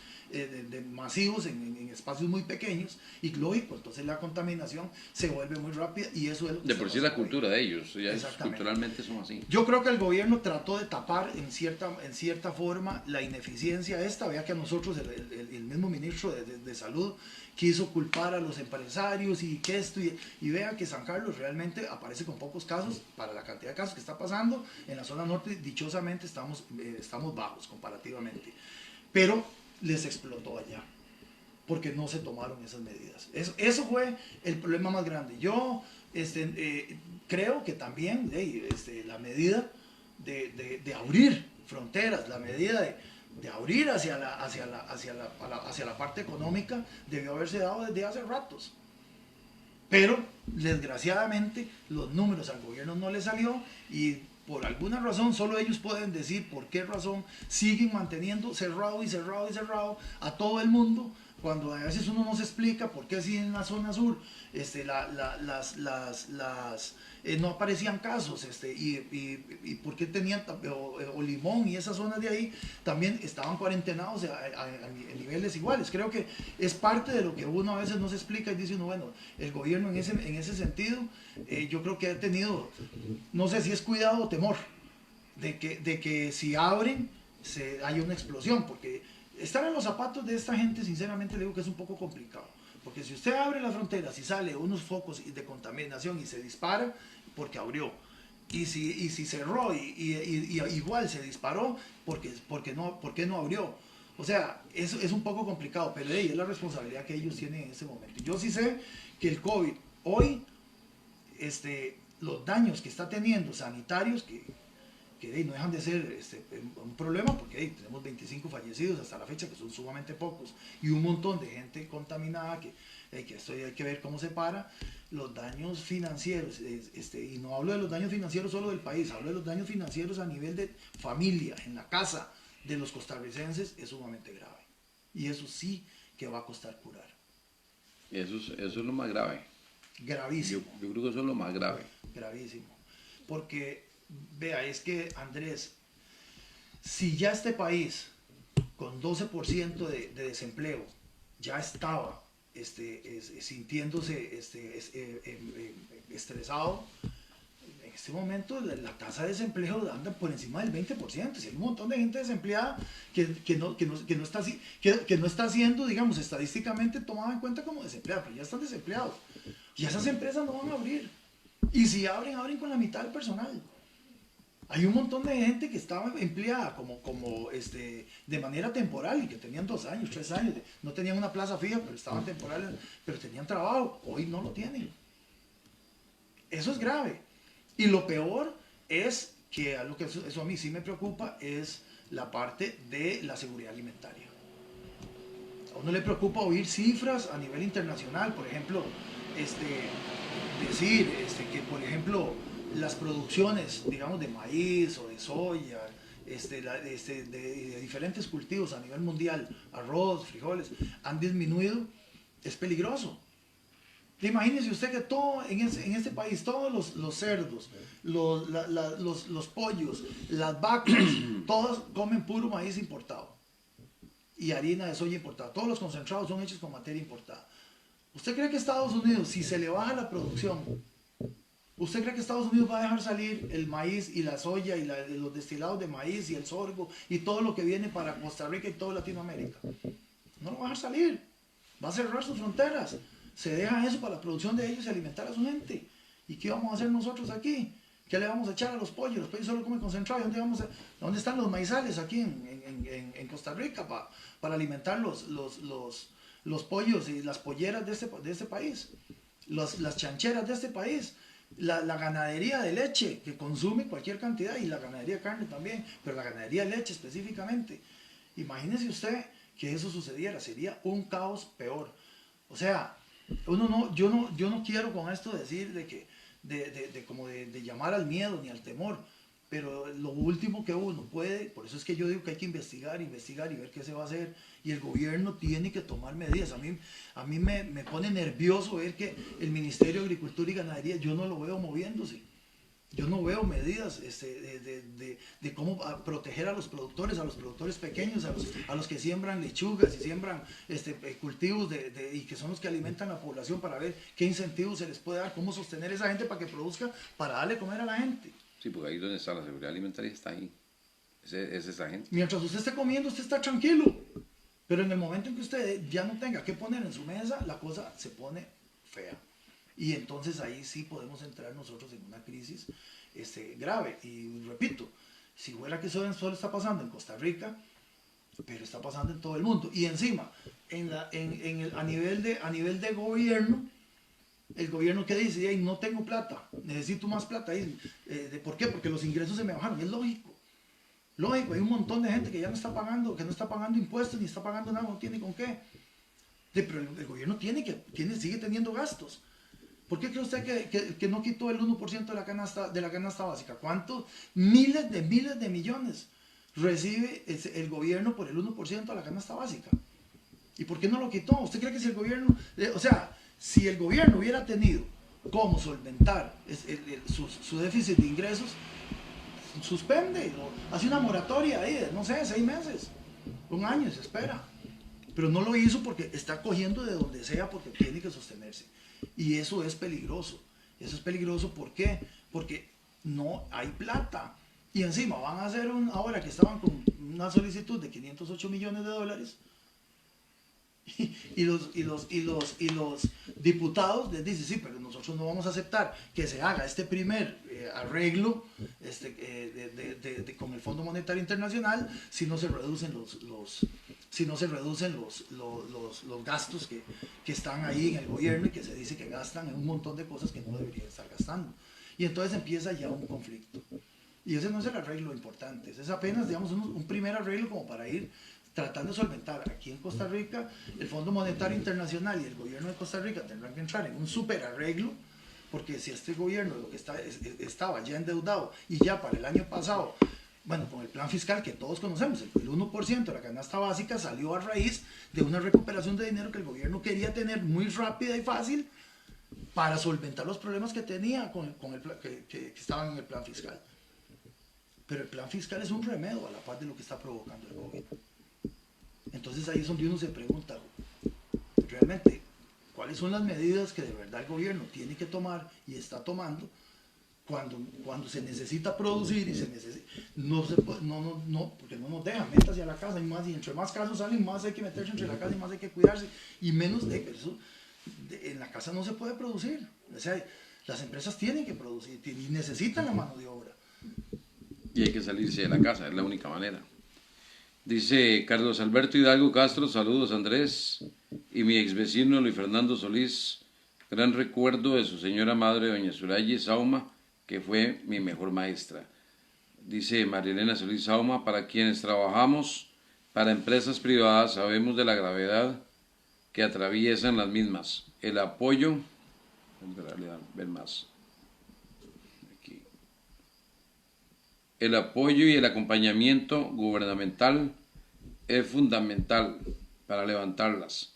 Speaker 2: masivos, en espacios muy pequeños, y lógico, entonces la contaminación se vuelve muy rápida, y eso es lo que
Speaker 1: de por sí la cultura de ellos, ya culturalmente son así.
Speaker 2: Yo creo que el gobierno trató de tapar en cierta forma la ineficiencia esta. Vea que a nosotros el mismo ministro de Salud quiso culpar a los empresarios y que esto, y vea que San Carlos realmente aparece con pocos casos para la cantidad de casos que está pasando. En la zona norte dichosamente estamos bajos comparativamente, pero les explotó allá porque no se tomaron esas medidas. Eso fue el problema más grande. Yo creo que también la medida de abrir fronteras, la medida de abrir hacia la parte económica debió haberse dado desde hace ratos. Pero desgraciadamente los números al gobierno no le salió y por alguna razón solo ellos pueden decir por qué razón siguen manteniendo cerrado y cerrado y cerrado a todo el mundo, cuando a veces uno no se explica por qué si en la zona sur no aparecían casos y por qué tenían o Limón y esas zonas de ahí también estaban cuarentenados a niveles iguales. Creo que es parte de lo que uno a veces no se explica y dice uno, bueno, el gobierno en ese sentido yo creo que ha tenido, no sé si es cuidado o temor de que si abren haya una explosión, porque estar en los zapatos de esta gente, sinceramente le digo que es un poco complicado. Porque si usted abre las fronteras y sale unos focos de contaminación y se dispara, porque abrió. Y si cerró y igual se disparó, ¿por qué no abrió? O sea, eso es un poco complicado, pero es la responsabilidad que ellos tienen en ese momento. Yo sí sé que el COVID hoy, los daños que está teniendo sanitarios, que no dejan de ser un problema, porque tenemos 25 fallecidos hasta la fecha, que son sumamente pocos, y un montón de gente contaminada, que esto hay que ver cómo se para. Los daños financieros, y no hablo de los daños financieros solo del país, hablo de los daños financieros a nivel de familia, en la casa de los costarricenses, es sumamente grave. Y eso sí que va a costar curar.
Speaker 1: Eso es lo más grave.
Speaker 2: Gravísimo.
Speaker 1: Yo creo que eso es lo más grave.
Speaker 2: Gravísimo. Porque vea, es que Andrés, si ya este país con 12% de desempleo ya estaba sintiéndose estresado, en este momento la tasa de desempleo anda por encima del 20%. Si hay un montón de gente desempleada que no está siendo, digamos, estadísticamente tomada en cuenta como desempleada, pero ya están desempleados. Y esas empresas no van a abrir. Y si abren con la mitad del personal. Hay un montón de gente que estaba empleada de manera temporal y que tenían 2 años, 3 años, no tenían una plaza fija, pero estaban temporales, pero tenían trabajo. Hoy no lo tienen. Eso es grave. Y lo peor es que eso a mí sí me preocupa, es la parte de la seguridad alimentaria. A uno le preocupa oír cifras a nivel internacional, por ejemplo, decir que, por ejemplo, las producciones, digamos, de maíz o de soya, de diferentes cultivos a nivel mundial, arroz, frijoles, han disminuido, es peligroso. Imagínese usted que todo en este país, todos los cerdos, los pollos, las vacas, todos comen puro maíz importado y harina de soya importada. Todos los concentrados son hechos con materia importada. ¿Usted cree que Estados Unidos, si se le baja la producción ¿Usted cree que Estados Unidos va a dejar salir el maíz y la soya y los destilados de maíz y el sorgo y todo lo que viene para Costa Rica y toda Latinoamérica? No lo va a dejar salir. Va a cerrar sus fronteras. Se deja eso para la producción de ellos y alimentar a su gente. ¿Y qué vamos a hacer nosotros aquí? ¿Qué le vamos a echar a los pollos? Los pollos solo comen concentrado. ¿Dónde están los maizales aquí en Costa Rica para alimentar los pollos y las polleras de este país? Las chancheras de este país. La ganadería de leche, que consume cualquier cantidad, y la ganadería de carne también, pero la ganadería de leche específicamente. Imagínese usted que eso sucediera, sería un caos peor. O sea, yo no quiero con esto decir de que de llamar al miedo ni al temor, pero lo último que uno puede, por eso es que yo digo que hay que investigar y ver qué se va a hacer, y el gobierno tiene que tomar medidas. A mí me pone nervioso ver que el Ministerio de Agricultura y Ganadería, yo no lo veo moviéndose. Yo no veo medidas de cómo proteger a los productores pequeños, a los que siembran lechugas y siembran cultivos y que son los que alimentan a la población, para ver qué incentivos se les puede dar, cómo sostener a esa gente para que produzca, para darle comer a la gente.
Speaker 1: Sí, porque ahí donde está la seguridad alimentaria está ahí. Es esa gente.
Speaker 2: Mientras usted esté comiendo, usted está tranquilo. Pero en el momento en que usted ya no tenga que poner en su mesa, la cosa se pone fea. Y entonces ahí sí podemos entrar nosotros en una crisis grave. Y repito, si fuera que eso solo está pasando en Costa Rica, pero está pasando en todo el mundo. Y encima, a nivel de gobierno, el gobierno que dice, hey, no tengo plata, necesito más plata. ¿Por qué? Porque los ingresos se me bajaron. Es lógico. Lógico, hay un montón de gente que ya no está pagando impuestos, ni está pagando nada, no tiene con qué. Pero el gobierno sigue teniendo gastos. ¿Por qué cree usted que no quitó el 1% de la canasta básica? ¿Cuántos miles de millones recibe el gobierno por el 1% de la canasta básica? ¿Y por qué no lo quitó? ¿Usted cree que si el gobierno, si el gobierno hubiera tenido cómo solventar su déficit de ingresos, suspende, hace una moratoria ahí de, no sé, 6 meses, un año, se espera. Pero no lo hizo porque está cogiendo de donde sea, porque tiene que sostenerse. Y eso es peligroso. Eso es peligroso, ¿por qué? Porque no hay plata. Y encima van a hacer ahora que estaban con una solicitud de 508 millones de dólares. Y los diputados les dicen, sí, pero nosotros no vamos a aceptar que se haga este primer arreglo con el Fondo Monetario Internacional si no se reducen los gastos que están ahí en el gobierno y que se dice que gastan en un montón de cosas que no deberían estar gastando. Y entonces empieza ya un conflicto. Y ese no es el arreglo importante, ese es apenas, digamos, un primer arreglo como para ir tratando de solventar. Aquí en Costa Rica, el Fondo Monetario Internacional y el gobierno de Costa Rica tendrán que entrar en un super arreglo, porque si este gobierno lo que estaba ya endeudado, y ya para el año pasado, bueno, con el plan fiscal que todos conocemos, el 1% de la canasta básica salió a raíz de una recuperación de dinero que el gobierno quería tener muy rápida y fácil para solventar los problemas que tenía que estaban en el plan fiscal. Pero el plan fiscal es un remedio a la par de lo que está provocando el COVID. Entonces ahí es donde uno se pregunta, realmente, ¿cuáles son las medidas que de verdad el gobierno tiene que tomar y está tomando cuando se necesita producir y porque no nos dejan, métase a la casa y entre más casos salen, más hay que meterse entre la casa y más hay que cuidarse, y menos de eso, en la casa no se puede producir. O sea, las empresas tienen que producir y necesitan la mano de obra.
Speaker 1: Y hay que salirse de la casa, es la única manera. Dice Carlos Alberto Hidalgo Castro, saludos Andrés y mi ex vecino Luis Fernando Solís, gran recuerdo de su señora madre doña Suraye Sauma, que fue mi mejor maestra. Dice Marilena Solís Sauma, para quienes trabajamos para empresas privadas sabemos de la gravedad que atraviesan las mismas. El apoyo, ver más. El apoyo y el acompañamiento gubernamental es fundamental para levantarlas.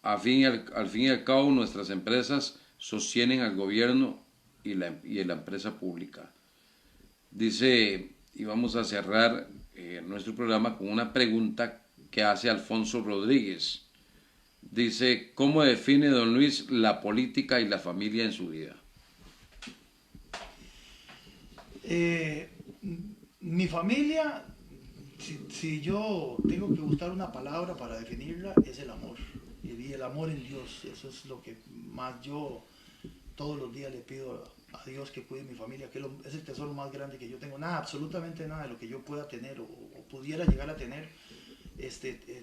Speaker 1: Al fin y al cabo, nuestras empresas sostienen al gobierno y la empresa pública. Dice, y vamos a cerrar nuestro programa con una pregunta que hace Alfonso Rodríguez. Dice, ¿cómo define don Luis la política y la familia en su vida?
Speaker 2: Eh, Mi familia, si yo tengo que buscar una palabra para definirla, es el amor. Y el amor en Dios, eso es lo que más yo todos los días le pido a Dios que cuide mi familia, que es el tesoro más grande que yo tengo. Nada, absolutamente nada de lo que yo pueda tener o pudiera llegar a tener,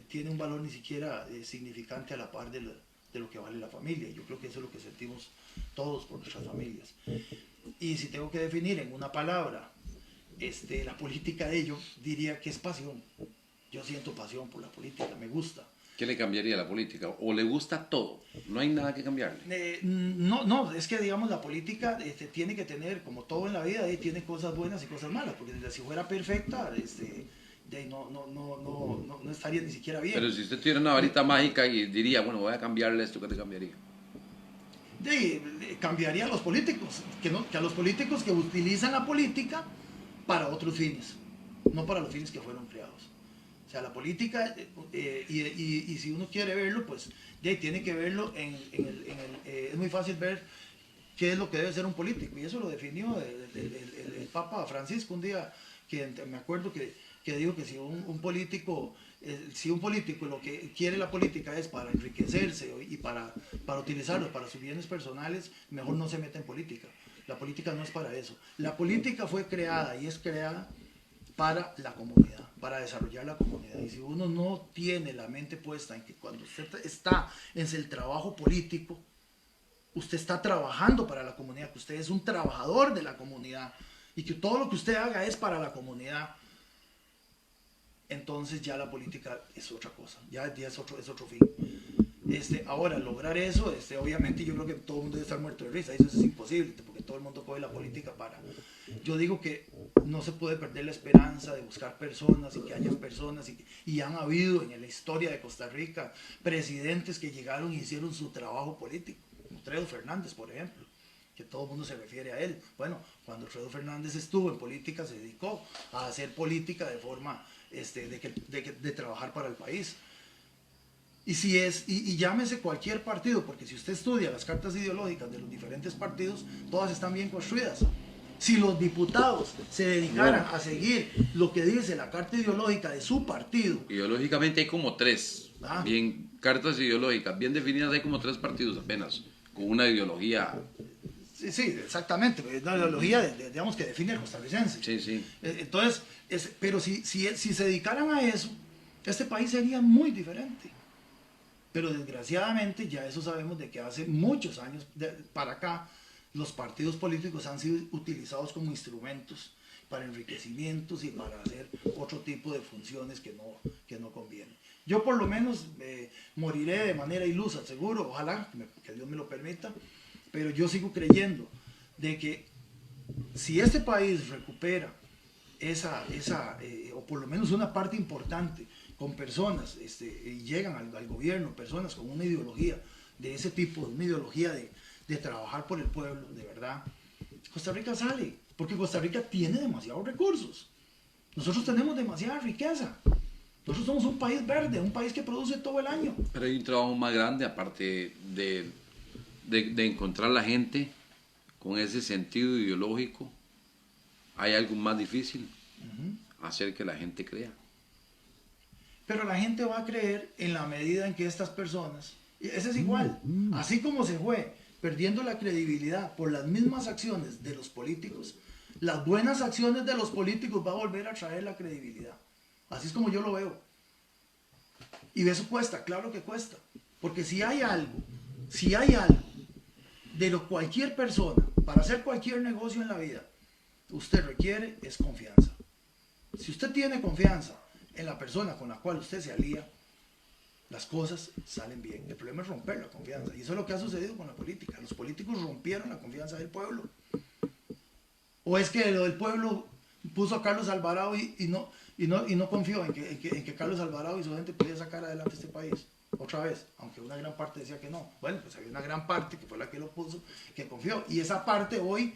Speaker 2: tiene un valor ni siquiera significante a la par de lo que vale la familia. Yo creo que eso es lo que sentimos todos por nuestras familias. Y si tengo que definir en una palabra la política de ello, diría que es pasión. Yo siento pasión por la política, me gusta.
Speaker 1: ¿Qué le cambiaría a la política? ¿O le gusta todo? No hay nada que cambiarle.
Speaker 2: No, es que digamos la política tiene que tener, como todo en la vida, tiene cosas buenas y cosas malas, porque si fuera perfecta, no estaría ni siquiera bien.
Speaker 1: Pero si usted tuviera una varita mágica y diría, bueno, voy a cambiarle esto, ¿qué te cambiaría?
Speaker 2: Cambiaría a los políticos, que a los políticos que utilizan la política para otros fines, no para los fines que fueron creados. O sea, la política, y si uno quiere verlo, pues tiene que verlo es muy fácil ver qué es lo que debe ser un político. Y eso lo definió el Papa Francisco un día, que me acuerdo que dijo que si un político lo que quiere la política es para enriquecerse y para utilizarlo para sus bienes personales, mejor no se meta en política. La política no es para eso. La política fue creada y es creada para la comunidad, para desarrollar la comunidad. Y si uno no tiene la mente puesta en que cuando usted está en el trabajo político, usted está trabajando para la comunidad, que usted es un trabajador de la comunidad y que todo lo que usted haga es para la comunidad, entonces ya la política es otra cosa, ya es otro fin. Ahora, lograr eso, obviamente yo creo que todo el mundo debe estar muerto de risa, eso es imposible, porque todo el mundo coge la política para... Yo digo que no se puede perder la esperanza de buscar personas y que hayan personas, y han habido en la historia de Costa Rica presidentes que llegaron y hicieron su trabajo político, como Alfredo Fernández, por ejemplo, que todo el mundo se refiere a él. Bueno, cuando Alfredo Fernández estuvo en política, se dedicó a hacer política de forma de trabajar para el país. Y llámese cualquier partido, porque si usted estudia las cartas ideológicas de los diferentes partidos, todas están bien construidas. Si los diputados se dedicaran a seguir lo que dice la carta ideológica de su partido...
Speaker 1: Ideológicamente hay como tres, bien cartas ideológicas, bien definidas, hay como 3 partidos apenas, con una ideología...
Speaker 2: Sí, exactamente, una ideología, digamos, que define al costarricense.
Speaker 1: Sí.
Speaker 2: Entonces, pero si se dedicaran a eso, este país sería muy diferente. Pero desgraciadamente ya eso sabemos de que hace muchos años para acá los partidos políticos han sido utilizados como instrumentos para enriquecimientos y para hacer otro tipo de funciones que no convienen. Yo por lo menos moriré de manera ilusa, seguro, ojalá que Dios me lo permita, pero yo sigo creyendo de que si este país recupera o por lo menos una parte importante con personas, y llegan al gobierno, personas con una ideología de ese tipo, una ideología de trabajar por el pueblo, de verdad, Costa Rica sale, porque Costa Rica tiene demasiados recursos. Nosotros tenemos demasiada riqueza. Nosotros somos un país verde, un país que produce todo el año.
Speaker 1: Pero hay un trabajo más grande, aparte de encontrar la gente con ese sentido ideológico. Hay algo más difícil, hacer que la gente crea.
Speaker 2: Pero la gente va a creer en la medida en que estas personas, ese es igual, así como se fue perdiendo la credibilidad por las mismas acciones de los políticos, las buenas acciones de los políticos va a volver a traer la credibilidad. Así es como yo lo veo. Y eso cuesta, claro que cuesta, porque si hay algo de lo cualquier persona, para hacer cualquier negocio en la vida, usted requiere es confianza. Si usted tiene confianza en la persona con la cual usted se alía, las cosas salen bien. El problema es romper la confianza. Y eso es lo que ha sucedido con la política. Los políticos rompieron la confianza del pueblo. ¿O es que lo del pueblo puso a Carlos Alvarado y no confió en que Carlos Alvarado y su gente podía sacar adelante este país? Otra vez, aunque una gran parte decía que no. Bueno, pues había una gran parte que fue la que lo puso, que confió. Y esa parte hoy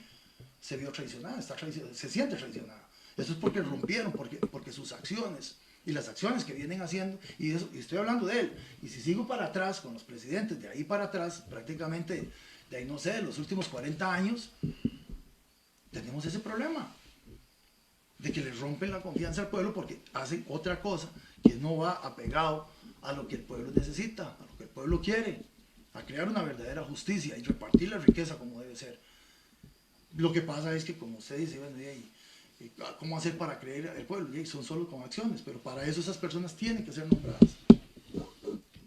Speaker 2: se vio traicionada, se siente traicionada. Eso es porque rompieron, porque sus acciones y las acciones que vienen haciendo, y estoy hablando de él, y si sigo para atrás con los presidentes, de ahí para atrás, prácticamente, de ahí no sé, los últimos 40 años, tenemos ese problema. de que le rompen la confianza al pueblo porque hacen otra cosa que no va apegado a lo que el pueblo necesita, a lo que el pueblo quiere, a crear una verdadera justicia y repartir la riqueza como debe ser. Lo que pasa es que, como usted dice, bueno, ¿cómo hacer para creer al pueblo? Y son solo con acciones, pero para eso esas personas tienen que ser nombradas.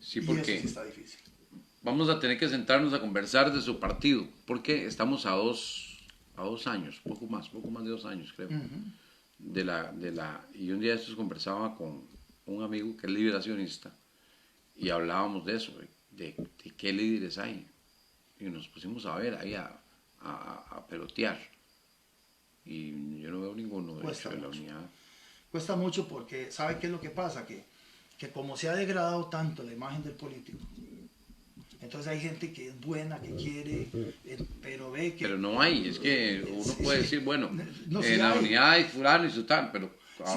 Speaker 1: Sí,
Speaker 2: Y
Speaker 1: porque
Speaker 2: eso sí está difícil.
Speaker 1: vamos a tener que sentarnos a conversar de su partido, porque estamos a dos años, poco más de 2 años creo, y un día de estos conversaba con un amigo que es liberacionista y hablábamos de eso, de qué líderes hay, y nos pusimos a ver ahí a pelotear, y yo no veo ninguno de hecho de la unidad.
Speaker 2: Cuesta mucho porque, ¿sabe qué es lo que pasa? Que como se ha degradado tanto la imagen del político, entonces hay gente que es buena, que quiere, pero ve que...
Speaker 1: Pero no hay, es que uno puede decir, bueno,
Speaker 2: no,
Speaker 1: en la unidad hay fulano y sultán, pero...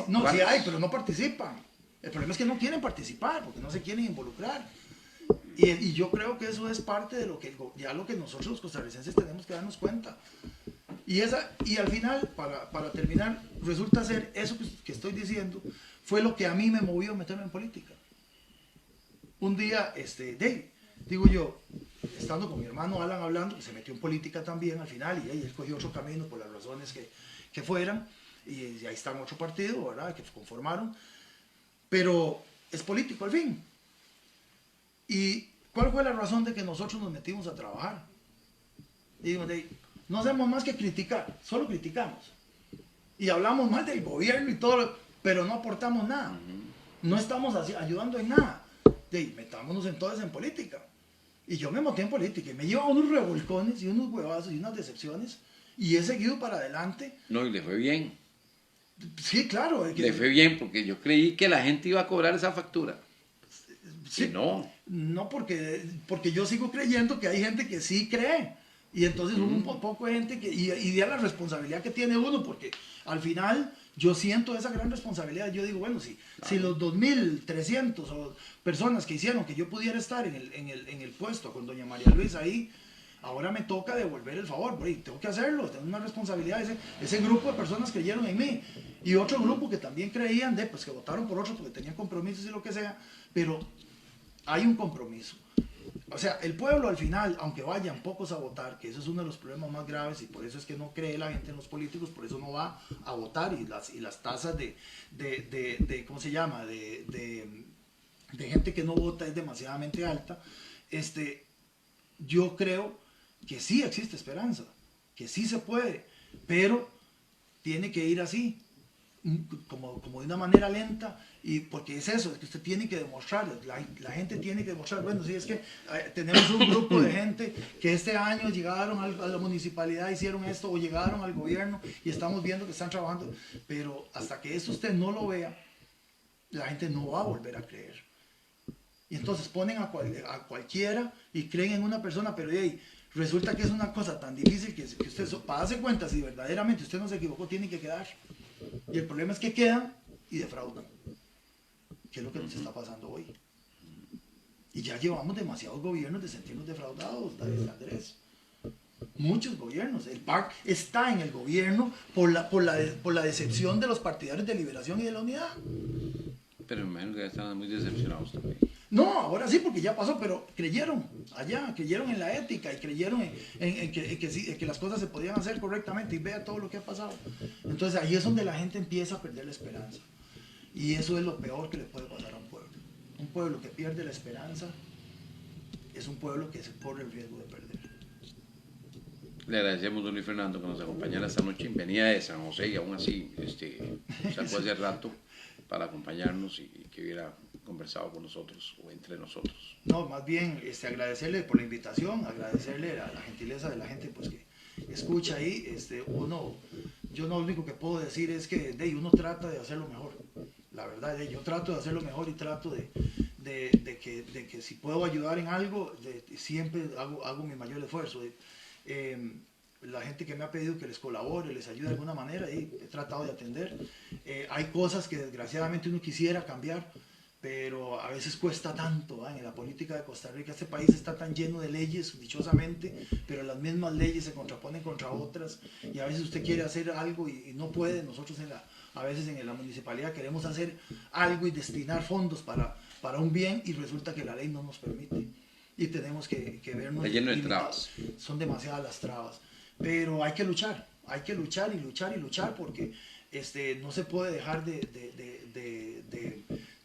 Speaker 2: no, sí hay, pero no participan. El problema es que no quieren participar, porque no se quieren involucrar. Y yo creo que eso es parte de lo que nosotros los costarricenses tenemos que darnos cuenta. Y al final, para terminar, resulta ser eso que estoy diciendo, fue lo que a mí me movió a meterme en política. Un día, digo yo, estando con mi hermano Alan hablando, que se metió en política también al final, y él cogió otro camino por las razones que fueran, y ahí está en otro partido, ¿verdad?, que conformaron, pero es político al fin. ¿Y cuál fue la razón de que nosotros nos metimos a trabajar? Digo, no hacemos más que criticar, solo criticamos. Y hablamos mal del gobierno y todo, pero no aportamos nada. No estamos ayudando en nada. Metámonos entonces en política. Y yo me monté en política y me llevo unos revolcones y unos huevazos y unas decepciones y he seguido para adelante.
Speaker 1: No, y le fue bien.
Speaker 2: Sí, claro.
Speaker 1: Le fue bien porque yo creí que la gente iba a cobrar esa factura. Sí, que no.
Speaker 2: No, porque yo sigo creyendo que hay gente que sí cree. Y entonces un poco de gente y de la responsabilidad que tiene uno, porque al final yo siento esa gran responsabilidad. Yo digo, bueno, si los 2.300 personas que hicieron que yo pudiera estar en el puesto con doña María Luisa ahí, ahora me toca devolver el favor, tengo que hacerlo, tengo una responsabilidad. Ese grupo de personas creyeron en mí y otro grupo que también creían, pues que votaron por otro porque tenían compromisos y lo que sea, pero hay un compromiso. O sea, el pueblo al final, aunque vayan pocos a votar, que eso es uno de los problemas más graves y por eso es que no cree la gente en los políticos, por eso no va a votar y las tasas ¿cómo se llama? De gente que no vota es demasiadamente alta. Yo creo que sí existe esperanza, que sí se puede, pero tiene que ir así, como de una manera lenta, y porque es eso, es que usted tiene que demostrar, la gente tiene que demostrar, bueno, sí, es que tenemos un grupo de gente que este año llegaron a la municipalidad, hicieron esto, o llegaron al gobierno y estamos viendo que están trabajando, pero hasta que eso usted no lo vea, la gente no va a volver a creer. Y entonces ponen a cualquiera y creen en una persona, pero resulta que es una cosa tan difícil que usted, para darse cuenta si verdaderamente usted no se equivocó, tiene que quedar. Y el problema es que quedan y defraudan, que es lo que nos está pasando hoy. Y ya llevamos demasiados gobiernos de sentirnos defraudados, David Andrés. Muchos gobiernos. El PAC está en el gobierno por la decepción de los partidarios de Liberación y de la Unidad.
Speaker 1: Pero me imagino que ya estaban muy decepcionados también.
Speaker 2: No, ahora sí, porque ya pasó, pero creyeron allá, creyeron en la ética y creyeron en que las cosas se podían hacer correctamente y vea todo lo que ha pasado. Entonces ahí es donde la gente empieza a perder la esperanza. Y eso es lo peor que le puede pasar a un pueblo. Un pueblo que pierde la esperanza es un pueblo que se corre el riesgo de perder.
Speaker 1: Le agradecemos, don Luis Fernando, que nos acompañara esta noche. Venía de San José y aún así sacó hace rato para acompañarnos y que hubiera conversado con nosotros o entre nosotros.
Speaker 2: No, más bien agradecerle por la invitación, agradecerle a la gentileza de la gente pues que escucha ahí. Yo lo único que puedo decir es que uno trata de hacerlo mejor. La verdad, yo trato de hacerlo mejor y trato de que si puedo ayudar en algo, siempre hago mi mayor esfuerzo. La gente que me ha pedido que les colabore, les ayude de alguna manera, he tratado de atender. Hay cosas que desgraciadamente uno quisiera cambiar, pero a veces cuesta tanto, ¿va? En la política de Costa Rica. Este país está tan lleno de leyes, dichosamente, pero las mismas leyes se contraponen contra otras, y a veces usted quiere hacer algo y no puede. Nosotros a veces en la municipalidad queremos hacer algo y destinar fondos para un bien, y resulta que la ley no nos permite, y tenemos que vernos
Speaker 1: Está lleno de
Speaker 2: limitados.
Speaker 1: trabas.
Speaker 2: Son demasiadas las trabas, pero hay que luchar y luchar y luchar, porque no se puede dejar de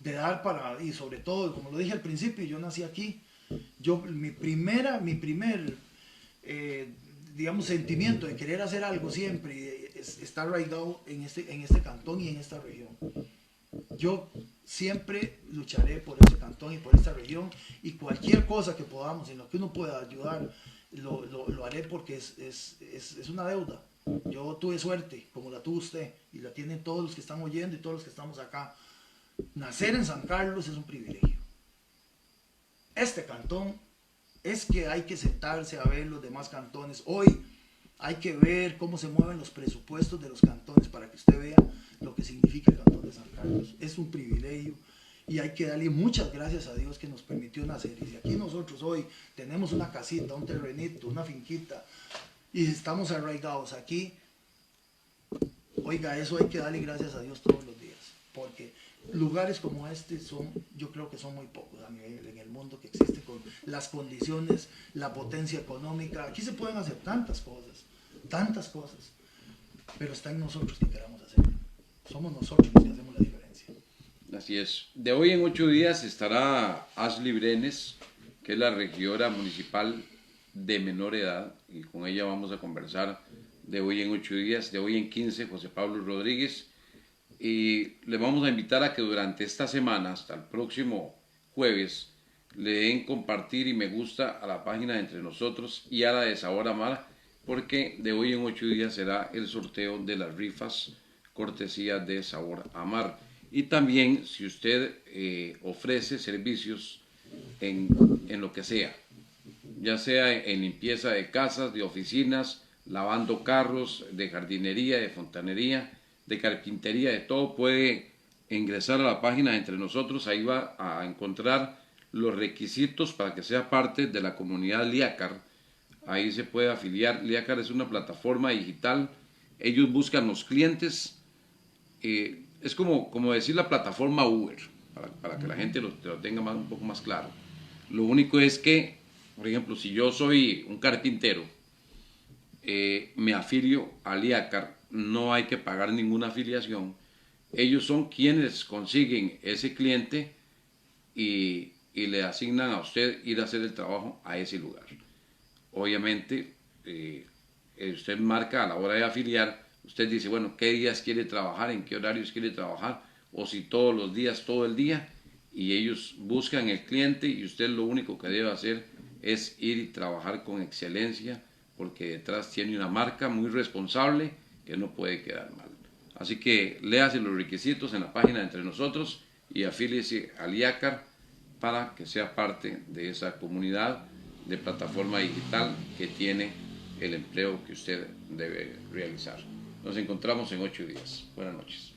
Speaker 2: dar para, y sobre todo, como lo dije al principio, yo nací aquí. Mi primer digamos, sentimiento de querer hacer algo siempre está arraigado en este cantón y en esta región. Yo siempre lucharé por este cantón y por esta región, y cualquier cosa que podamos, en lo que uno pueda ayudar, lo haré, porque es una deuda. Yo tuve suerte, como la tuvo usted, y la tienen todos los que están oyendo y todos los que estamos acá. Nacer en San Carlos es un privilegio. Este cantón, es que hay que sentarse a ver los demás cantones. Hoy hay que ver cómo se mueven los presupuestos de los cantones para que usted vea lo que significa el cantón de San Carlos. Es un privilegio, y hay que darle muchas gracias a Dios que nos permitió nacer. Y si aquí nosotros hoy tenemos una casita, un terrenito, una finquita, y estamos arraigados aquí, oiga, eso hay que darle gracias a Dios todos los días, porque lugares como este yo creo que son muy pocos a nivel en el mundo que existen, con las condiciones, la potencia económica. Aquí se pueden hacer tantas cosas, pero está en nosotros que queramos hacerlo. Somos nosotros los que hacemos la diferencia.
Speaker 1: Así es. De hoy en 8 días estará Ashley Brenes, que es la regidora municipal de menor edad, y con ella vamos a conversar de hoy en 8 días. De hoy en 15, José Pablo Rodríguez. Y le vamos a invitar a que durante esta semana, hasta el próximo jueves, le den compartir y me gusta a la página de Entre Nosotros y a la de Sabor a Mar, porque de hoy en 8 días será el sorteo de las rifas cortesía de Sabor a Mar. Y también, si usted ofrece servicios en lo que sea, ya sea en limpieza de casas, de oficinas, lavando carros, de jardinería, de fontanería, de carpintería, de todo, puede ingresar a la página de Entre Nosotros. Ahí va a encontrar los requisitos para que sea parte de la comunidad Liacar. Ahí se puede afiliar. Liacar es una plataforma digital. Ellos buscan los clientes. Es como decir la plataforma Uber, para que la gente lo tenga un poco más claro. Lo único es que, por ejemplo, si yo soy un carpintero, me afilio a Liacar, no hay que pagar ninguna afiliación. Ellos son quienes consiguen ese cliente y le asignan a usted ir a hacer el trabajo a ese lugar. Obviamente, usted marca a la hora de afiliar, usted dice, bueno, qué días quiere trabajar, en qué horarios quiere trabajar, o si todos los días, todo el día, y ellos buscan el cliente, y usted lo único que debe hacer es ir y trabajar con excelencia, porque detrás tiene una marca muy responsable que no puede quedar mal. Así que léase los requisitos en la página de Entre Nosotros y afíliese a Liacar para que sea parte de esa comunidad de plataforma digital que tiene el empleo que usted debe realizar. Nos encontramos en 8 días. Buenas noches.